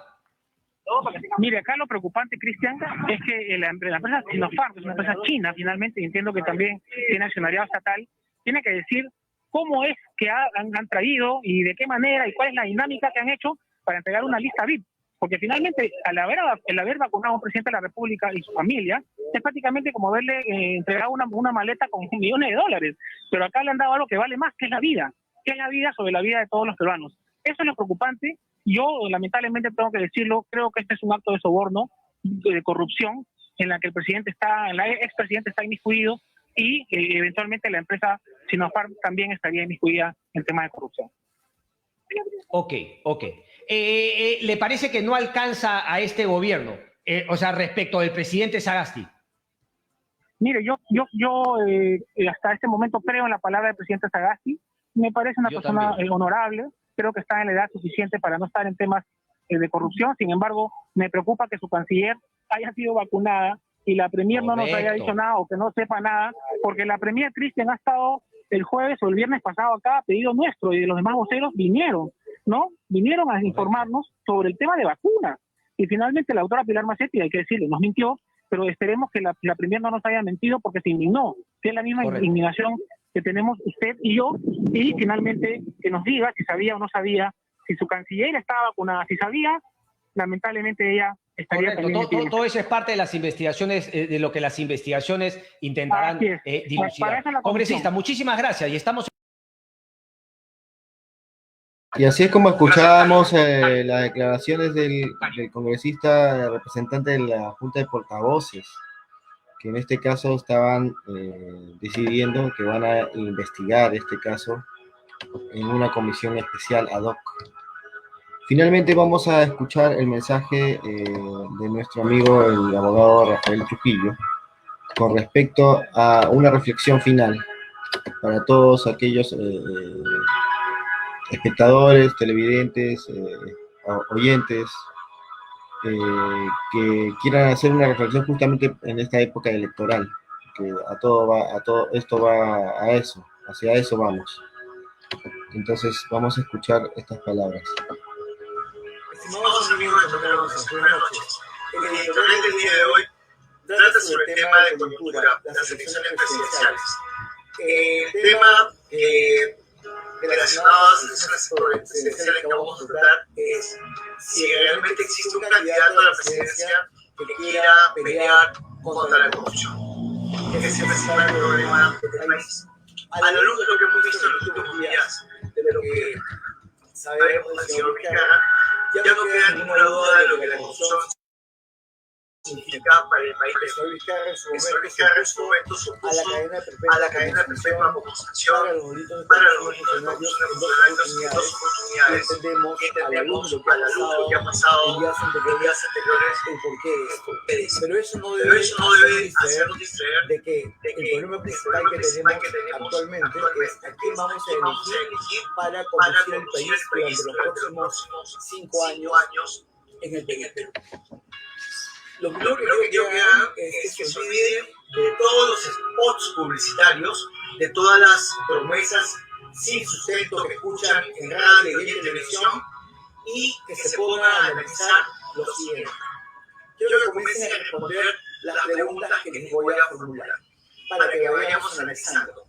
Mire, acá lo preocupante, Cristian, es que la empresa Sinopharm, que es una empresa china finalmente, y entiendo que también tiene accionariado estatal, tiene que decir cómo es que han traído y de qué manera y cuál es la dinámica que han hecho para entregar una lista VIP. Porque finalmente, el haber vacunado a un presidente de la República y su familia, es prácticamente como haberle entregado una maleta con millones de dólares. Pero acá le han dado algo que vale más, que es la vida sobre la vida de todos los peruanos. Eso es lo preocupante. Yo, lamentablemente, tengo que decirlo, creo que este es un acto de soborno, de corrupción, en la que el expresidente está inmiscuido y eventualmente la empresa Sinopharm también estaría inmiscuida en temas de corrupción. Ok. ¿Le parece que no alcanza a este gobierno? O sea, respecto del presidente Sagasti. Mire, yo hasta este momento creo en la palabra del presidente Sagasti. Me parece una persona honorable. Creo que está en la edad suficiente para no estar en temas de corrupción. Sin embargo, me preocupa que su canciller haya sido vacunada y la premier no nos haya dicho nada o que no sepa nada, porque la premier Cristian ha estado el jueves o el viernes pasado acá a pedido nuestro y de los demás voceros vinieron a informarnos sobre el tema de vacunas. Y finalmente la doctora Pilar Macetti, hay que decirle, nos mintió, pero esperemos que la premier no nos haya mentido porque se indignó, que es la misma indignación que tenemos usted y yo, y finalmente que nos diga si sabía o no sabía, si su canciller estaba vacunada, si sabía, lamentablemente ella estaría también. Todo eso es parte de las investigaciones, de lo que las investigaciones intentarán dilucidar. Congresista, muchísimas gracias y estamos. Y así es como escuchábamos las declaraciones del congresista representante de la Junta de Portavoces, que en este caso estaban decidiendo que van a investigar este caso en una comisión especial ad hoc. Finalmente vamos a escuchar el mensaje de nuestro amigo, el abogado Rafael Trujillo, con respecto a una reflexión final para todos aquellos espectadores, televidentes, oyentes, que quieran hacer una reflexión justamente en esta época electoral, que esto va a eso, hacia eso vamos. Entonces vamos a escuchar estas palabras. Estimados amigos de Buenas noches. El editorial del día de hoy trata sobre el tema de coyuntura, las elecciones presidenciales. Tema relacionado a las elecciones presidenciales que vamos a tratar es si realmente existe un candidato a la presidencia que quiera pelear contra la corrupción. Ese es el principal problema del país. A la luz de lo que hemos visto en los últimos días, de lo que sabemos del señor Vizcarra, ya no queda ninguna duda de lo que la corrupción significa para el país. El señor Vizcarra en su momento se opuso a la cadena perpetua como sanción para los delitos en dos oportunidades. Entendemos a la luz de lo que ha pasado en días anteriores el porqué de esto. Pero eso no debe hacernos distraer de que el problema principal que tenemos actualmente es a quién vamos a elegir para conducir el país durante los próximos 5 años en el Perú. Lo primero que quiero que hagan es que se olviden de todos los spots publicitarios, de todas las promesas sin sustento que escuchan en radio y en televisión, y que se pongan a analizar lo siguiente. Quiero que comiencen a responder las preguntas que les voy a formular, para que vayamos analizando.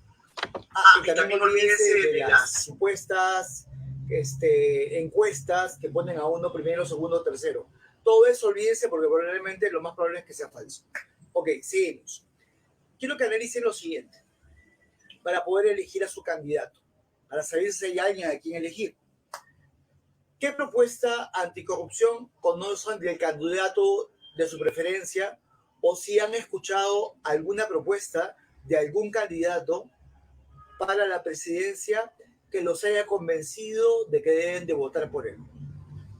Y también olvídense de las supuestas encuestas que ponen a uno primero, segundo, tercero. Todo eso olvídense porque probablemente lo más probable es que sea falso. Ok, seguimos. Quiero que analicen lo siguiente para poder elegir a su candidato, para saber si hay alguien a quien elegir. ¿Qué propuesta anticorrupción conocen del candidato de su preferencia o si han escuchado alguna propuesta de algún candidato para la presidencia que los haya convencido de que deben de votar por él?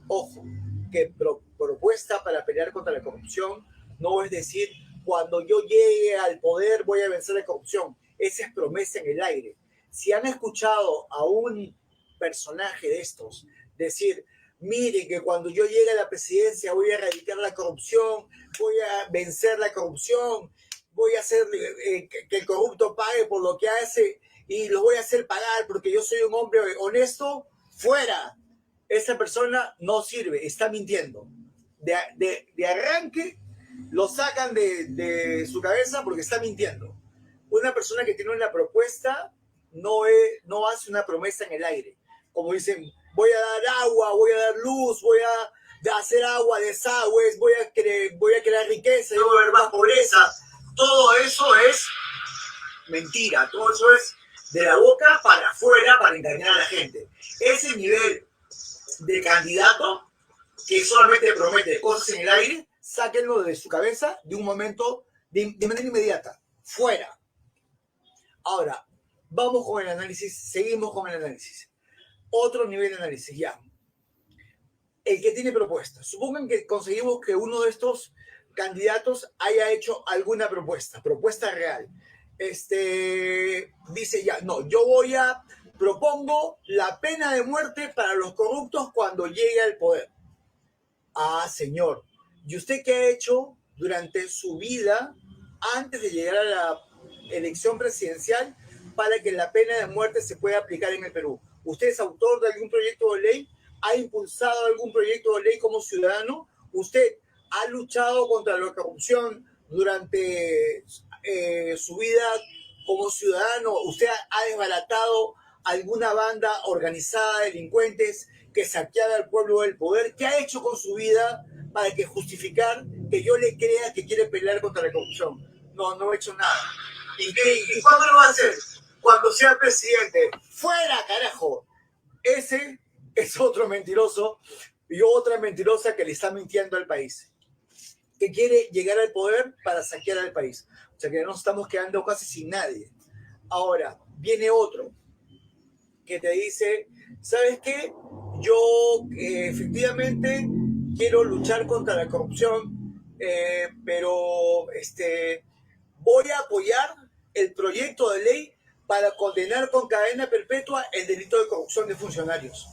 Ojo, que propuesta para pelear contra la corrupción no es decir, cuando yo llegue al poder voy a vencer la corrupción. Esa es promesa en el aire. Si han escuchado a un personaje de estos decir, miren que cuando yo llegue a la presidencia voy a erradicar la corrupción, voy a vencer la corrupción, voy a hacer que el corrupto pague por lo que hace y lo voy a hacer pagar porque yo soy un hombre honesto, fuera. Esa persona no sirve, está mintiendo. De arranque lo sacan de su cabeza porque está mintiendo. Una persona que tiene una propuesta no hace una promesa en el aire. Como dicen, voy a dar agua, voy a dar luz, voy a hacer agua, desagües, voy a crear riqueza, no va a haber más pobreza. Todo eso es mentira, todo eso es de la boca para afuera para engañar a la gente. Ese nivel de candidato que solamente promete cosas en el aire, sáquenlo de su cabeza de un momento, de manera inmediata, fuera. Ahora, vamos con el análisis, seguimos con el análisis. Otro nivel de análisis, ya. El que tiene propuestas. Supongan que conseguimos que uno de estos candidatos haya hecho alguna propuesta real. Dice ya, no, propongo la pena de muerte para los corruptos cuando llegue al poder. Ah, señor, ¿y usted qué ha hecho durante su vida antes de llegar a la elección presidencial para que la pena de muerte se pueda aplicar en el Perú? ¿Usted es autor de algún proyecto de ley? ¿Ha impulsado algún proyecto de ley como ciudadano? ¿Usted ha luchado contra la corrupción durante su vida como ciudadano? ¿Usted ha desbaratado alguna banda organizada de delincuentes que saqueaba al pueblo del poder? ¿Qué ha hecho con su vida para que justificar que yo le crea que quiere pelear contra la corrupción? No he hecho nada. ¿Y cuándo lo va a hacer? Cuando sea presidente. ¡Fuera, carajo! Ese es otro mentiroso y otra mentirosa que le está mintiendo al país, que quiere llegar al poder para saquear al país. O sea que nos estamos quedando casi sin nadie. Ahora, viene otro que te dice, ¿sabes qué? Yo efectivamente quiero luchar contra la corrupción, pero voy a apoyar el proyecto de ley para condenar con cadena perpetua el delito de corrupción de funcionarios.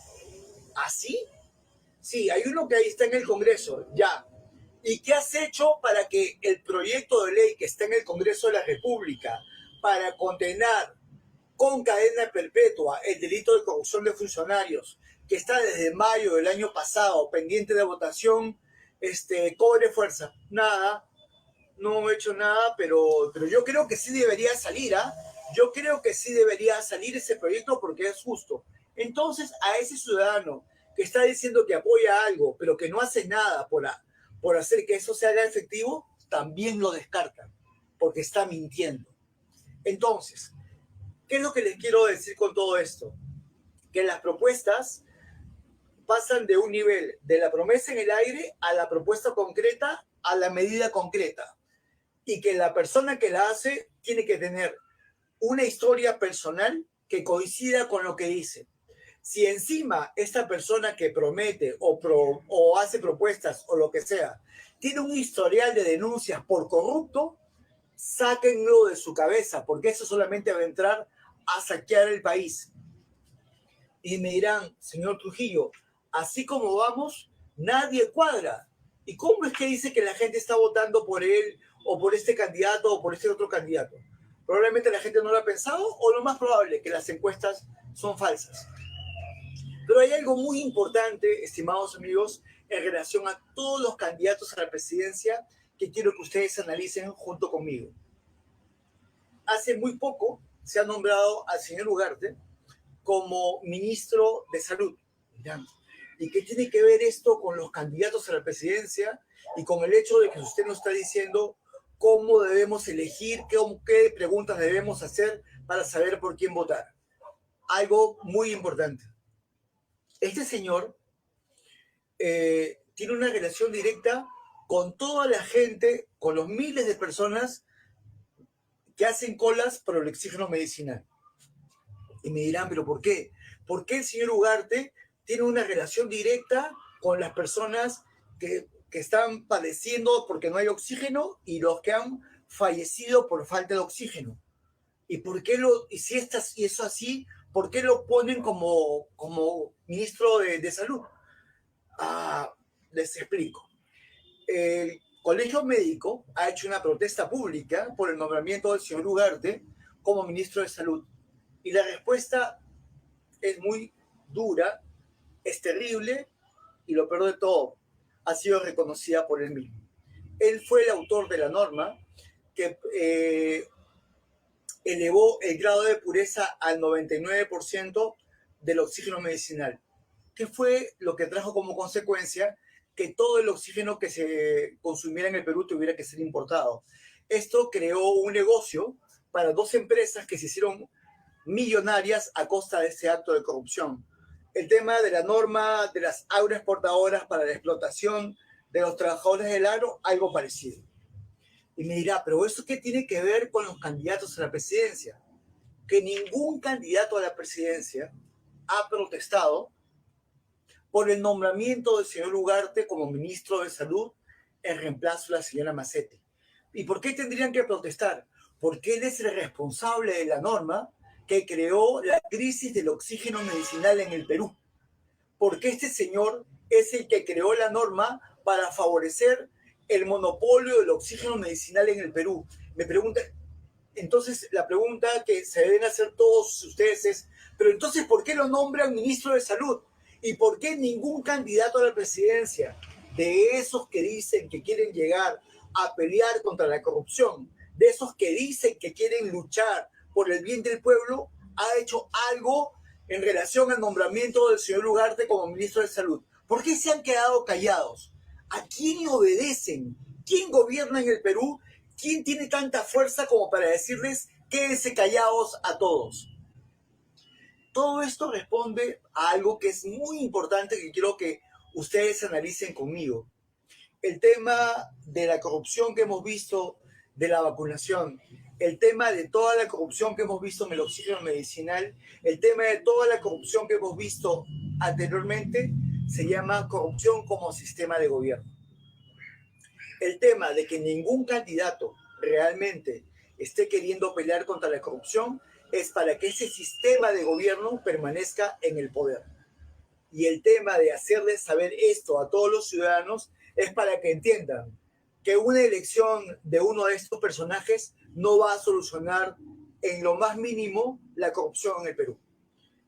¿Así? Sí, hay uno que ahí está en el Congreso, ya. ¿Y qué has hecho para que el proyecto de ley que está en el Congreso de la República para condenar con cadena perpetua el delito de corrupción de funcionarios, que está desde mayo del año pasado pendiente de votación, cobre fuerza? Nada, no he hecho nada, pero yo creo que sí debería salir, ¿ah? Yo creo que sí debería salir ese proyecto porque es justo. Entonces, a ese ciudadano que está diciendo que apoya algo, pero que no hace nada por hacer que eso se haga efectivo, también lo descartan, porque está mintiendo. Entonces, ¿qué es lo que les quiero decir con todo esto? Que las propuestas pasan de un nivel de la promesa en el aire a la propuesta concreta, a la medida concreta. Y que la persona que la hace tiene que tener una historia personal que coincida con lo que dice. Si encima esta persona que promete o hace propuestas o lo que sea, tiene un historial de denuncias por corrupto, sáquenlo de su cabeza, porque eso solamente va a entrar a saquear el país. Y me dirán, señor Trujillo, así como vamos, nadie cuadra. ¿Y cómo es que dice que la gente está votando por él o por este candidato o por este otro candidato? Probablemente la gente no lo ha pensado, o lo más probable, que las encuestas son falsas. Pero hay algo muy importante, estimados amigos, en relación a todos los candidatos a la presidencia que quiero que ustedes analicen junto conmigo. Hace muy poco se ha nombrado al señor Ugarte como ministro de Salud. ¿Y qué tiene que ver esto con los candidatos a la presidencia y con el hecho de que usted nos está diciendo cómo debemos elegir, qué preguntas debemos hacer para saber por quién votar? Algo muy importante. Este señor tiene una relación directa con toda la gente, con los miles de personas que hacen colas por el oxígeno medicinal. Y me dirán, ¿pero por qué? ¿Por qué el señor Ugarte tiene una relación directa con las personas que están padeciendo porque no hay oxígeno y los que han fallecido por falta de oxígeno? ¿Y por qué si eso así, por qué lo ponen como ministro de Salud? Les explico. El Colegio Médico ha hecho una protesta pública por el nombramiento del señor Ugarte como ministro de Salud. Y la respuesta es muy dura, es terrible, y lo peor de todo, ha sido reconocida por él mismo. Él fue el autor de la norma que elevó el grado de pureza al 99% del oxígeno medicinal. ¿Qué fue lo que trajo como consecuencia? Que todo el oxígeno que se consumiera en el Perú tuviera que ser importado. Esto creó un negocio para dos empresas que se hicieron millonarias a costa de ese acto de corrupción. El tema de la norma de las agroexportadoras para la explotación de los trabajadores del agro, algo parecido. Y me dirá, ¿pero eso qué tiene que ver con los candidatos a la presidencia? Que ningún candidato a la presidencia ha protestado por el nombramiento del señor Ugarte como ministro de Salud en reemplazo de la señora Massetti. ¿Y por qué tendrían que protestar? Porque él es el responsable de la norma que creó la crisis del oxígeno medicinal en el Perú. Porque este señor es el que creó la norma para favorecer el monopolio del oxígeno medicinal en el Perú. Me pregunta, entonces la pregunta que se deben hacer todos ustedes es, pero entonces ¿por qué lo nombran ministro de Salud? ¿Y por qué ningún candidato a la presidencia de esos que dicen que quieren llegar a pelear contra la corrupción, de esos que dicen que quieren luchar por el bien del pueblo, ha hecho algo en relación al nombramiento del señor Ugarte como ministro de Salud? ¿Por qué se han quedado callados? ¿A quién obedecen? ¿Quién gobierna en el Perú? ¿Quién tiene tanta fuerza como para decirles quédense callados a todos? Todo esto responde a algo que es muy importante que quiero que ustedes analicen conmigo. El tema de la corrupción que hemos visto de la vacunación, el tema de toda la corrupción que hemos visto en el oxígeno medicinal, el tema de toda la corrupción que hemos visto anteriormente, se llama corrupción como sistema de gobierno. El tema de que ningún candidato realmente esté queriendo pelear contra la corrupción es para que ese sistema de gobierno permanezca en el poder. Y el tema de hacerles saber esto a todos los ciudadanos es para que entiendan que una elección de uno de estos personajes no va a solucionar en lo más mínimo la corrupción en el Perú.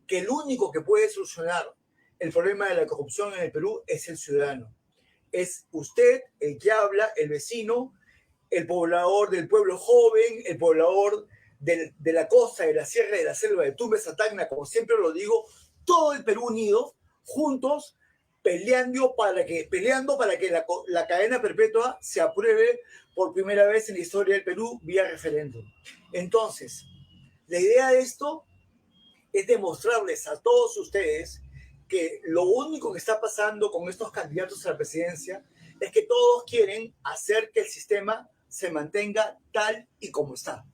Que el único que puede solucionar el problema de la corrupción en el Perú es el ciudadano. Es usted el que habla, el vecino, el poblador del pueblo joven, el poblador de la costa, de la sierra, de la selva, de Tumbes, Tacna, como siempre lo digo, todo el Perú unido, juntos, peleando para que la cadena perpetua se apruebe por primera vez en la historia del Perú vía referéndum. Entonces, la idea de esto es demostrarles a todos ustedes que lo único que está pasando con estos candidatos a la presidencia es que todos quieren hacer que el sistema se mantenga tal y como está.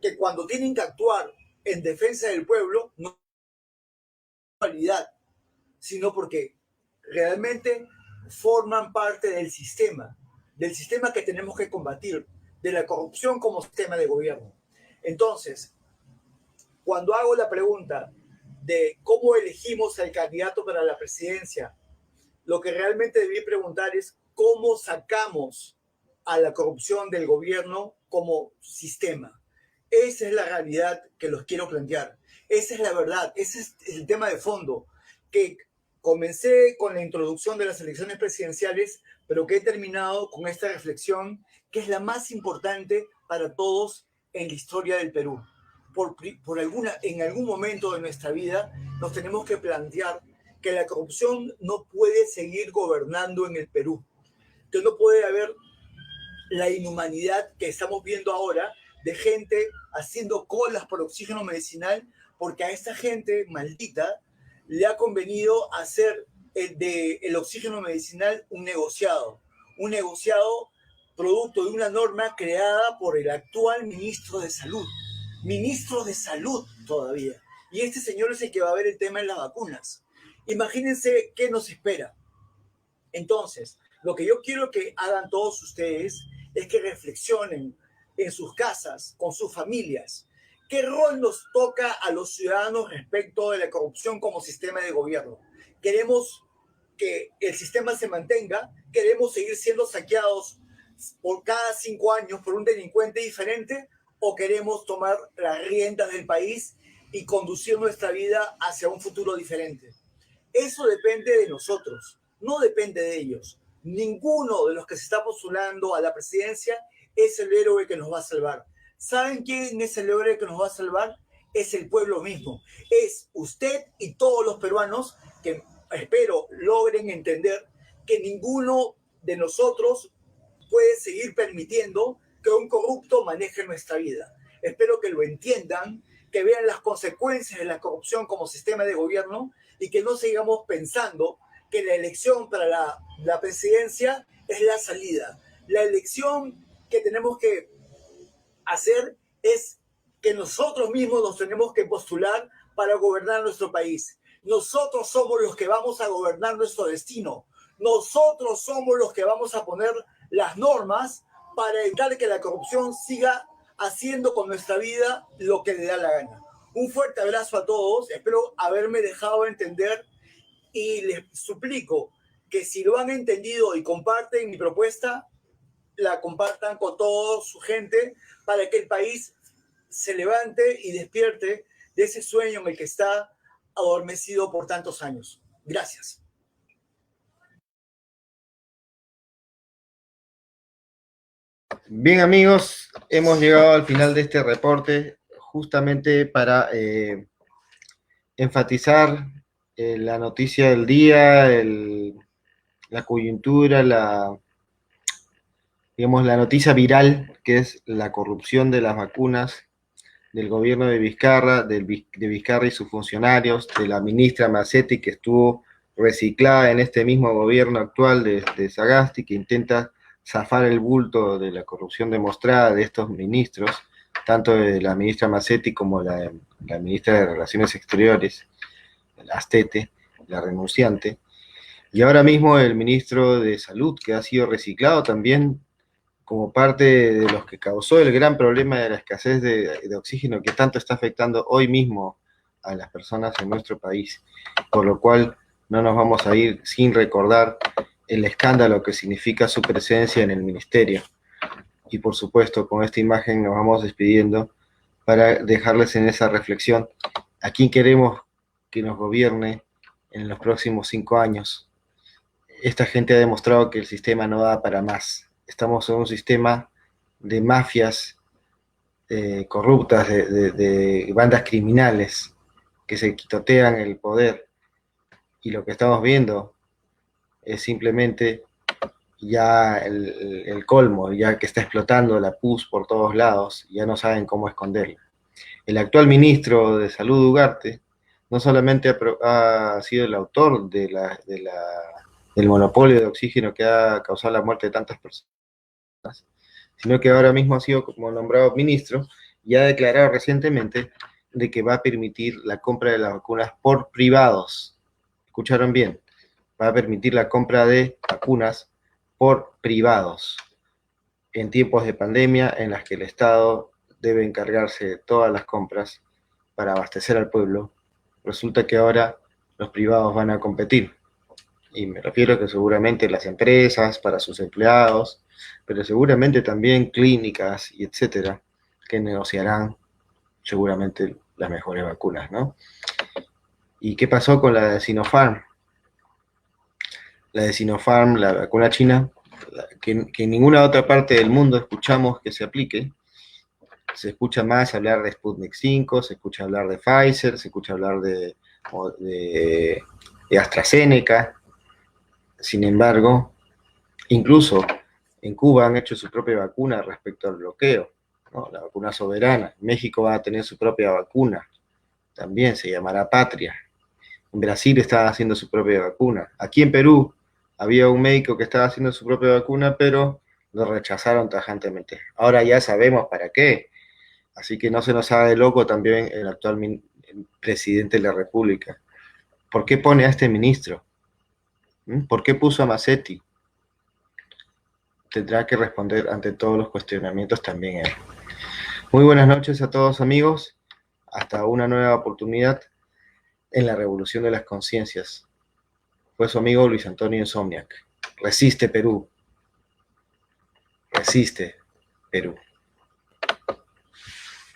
Que cuando tienen que actuar en defensa del pueblo, no es realidad, sino porque realmente forman parte del sistema que tenemos que combatir, de la corrupción como sistema de gobierno. Entonces, cuando hago la pregunta de cómo elegimos al candidato para la presidencia, lo que realmente debí preguntar es cómo sacamos a la corrupción del gobierno como sistema. Esa es la realidad que los quiero plantear. Esa es la verdad, ese es el tema de fondo, que comencé con la introducción de las elecciones presidenciales, pero que he terminado con esta reflexión, que es la más importante para todos en la historia del Perú. En algún momento de nuestra vida nos tenemos que plantear que la corrupción no puede seguir gobernando en el Perú, que no puede haber la inhumanidad que estamos viendo ahora de gente haciendo colas por oxígeno medicinal, porque a esta gente maldita le ha convenido hacer el oxígeno medicinal un negociado producto de una norma creada por el actual ministro de Salud todavía. Y este señor es el que va a ver el tema de las vacunas. Imagínense qué nos espera. Entonces, lo que yo quiero que hagan todos ustedes es que reflexionen en sus casas, con sus familias. ¿Qué rol nos toca a los ciudadanos respecto de la corrupción como sistema de gobierno? ¿Queremos que el sistema se mantenga? ¿Queremos seguir siendo saqueados por cada 5 años por un delincuente diferente? ¿O queremos tomar las riendas del país y conducir nuestra vida hacia un futuro diferente? Eso depende de nosotros, no depende de ellos. Ninguno de los que se está postulando a la presidencia es el héroe que nos va a salvar. ¿Saben quién es el héroe que nos va a salvar? Es el pueblo mismo. Es usted y todos los peruanos que espero logren entender que ninguno de nosotros puede seguir permitiendo que un corrupto maneje nuestra vida. Espero que lo entiendan, que vean las consecuencias de la corrupción como sistema de gobierno y que no sigamos pensando que la elección para la presidencia es la salida. La elección que tenemos que hacer es que nosotros mismos nos tenemos que postular para gobernar nuestro país. Nosotros somos los que vamos a gobernar nuestro destino. Nosotros somos los que vamos a poner las normas para evitar que la corrupción siga haciendo con nuestra vida lo que le da la gana. Un fuerte abrazo a todos. Espero haberme dejado entender y les suplico que si lo han entendido y comparten mi propuesta, la compartan con toda su gente para que el país se levante y despierte de ese sueño en el que está adormecido por tantos años. Gracias. Bien, amigos, hemos llegado al final de este reporte justamente para enfatizar la noticia del día, la coyuntura, digamos, la noticia viral, que es la corrupción de las vacunas del gobierno de Vizcarra, de Vizcarra y sus funcionarios, de la ministra Macetti, que estuvo reciclada en este mismo gobierno actual de Sagasti, que intenta zafar el bulto de la corrupción demostrada de estos ministros, tanto de la ministra Macetti como la ministra de Relaciones Exteriores, la Astete, la renunciante, y ahora mismo el ministro de Salud, que ha sido reciclado también como parte de los que causó el gran problema de la escasez de oxígeno que tanto está afectando hoy mismo a las personas en nuestro país, por lo cual no nos vamos a ir sin recordar el escándalo que significa su presencia en el ministerio. Y por supuesto, con esta imagen nos vamos despidiendo para dejarles en esa reflexión a quién queremos que nos gobierne en los próximos 5 años. Esta gente ha demostrado que el sistema no da para más. Estamos en un sistema de mafias corruptas, de bandas criminales que se quitotean el poder. Y lo que estamos viendo es simplemente ya el colmo, ya que está explotando la pus por todos lados, ya no saben cómo esconderla. El actual ministro de Salud, Ugarte, no solamente ha sido el autor del monopolio de oxígeno que ha causado la muerte de tantas personas, sino que ahora mismo ha sido como nombrado ministro y ha declarado recientemente de que va a permitir la compra de las vacunas por privados. ¿Escucharon bien? Va a permitir la compra de vacunas por privados en tiempos de pandemia en las que el Estado debe encargarse de todas las compras para abastecer al pueblo. Resulta que ahora los privados van a competir. Y me refiero a que seguramente las empresas para sus empleados, pero seguramente también clínicas y etcétera, que negociarán seguramente las mejores vacunas, ¿no? ¿Y qué pasó con la de Sinopharm? La de Sinopharm, la vacuna china, que en ninguna otra parte del mundo escuchamos que se aplique. Se escucha más hablar de Sputnik 5, se escucha hablar de Pfizer, se escucha hablar de AstraZeneca. Sin embargo, incluso en Cuba han hecho su propia vacuna respecto al bloqueo, ¿no? La vacuna soberana. México va a tener su propia vacuna, también se llamará Patria. En Brasil estaba haciendo su propia vacuna. Aquí en Perú había un médico que estaba haciendo su propia vacuna, pero lo rechazaron tajantemente. Ahora ya sabemos para qué. Así que no se nos haga de loco también el actual presidente de la República. ¿Por qué pone a este ministro? ¿Por qué puso a Macetti? Tendrá que responder ante todos los cuestionamientos también él. Muy buenas noches a todos, amigos. Hasta una nueva oportunidad en la revolución de las conciencias. Fue su amigo Luis Antonio Insomniac. Resiste, Perú. Resiste, Perú.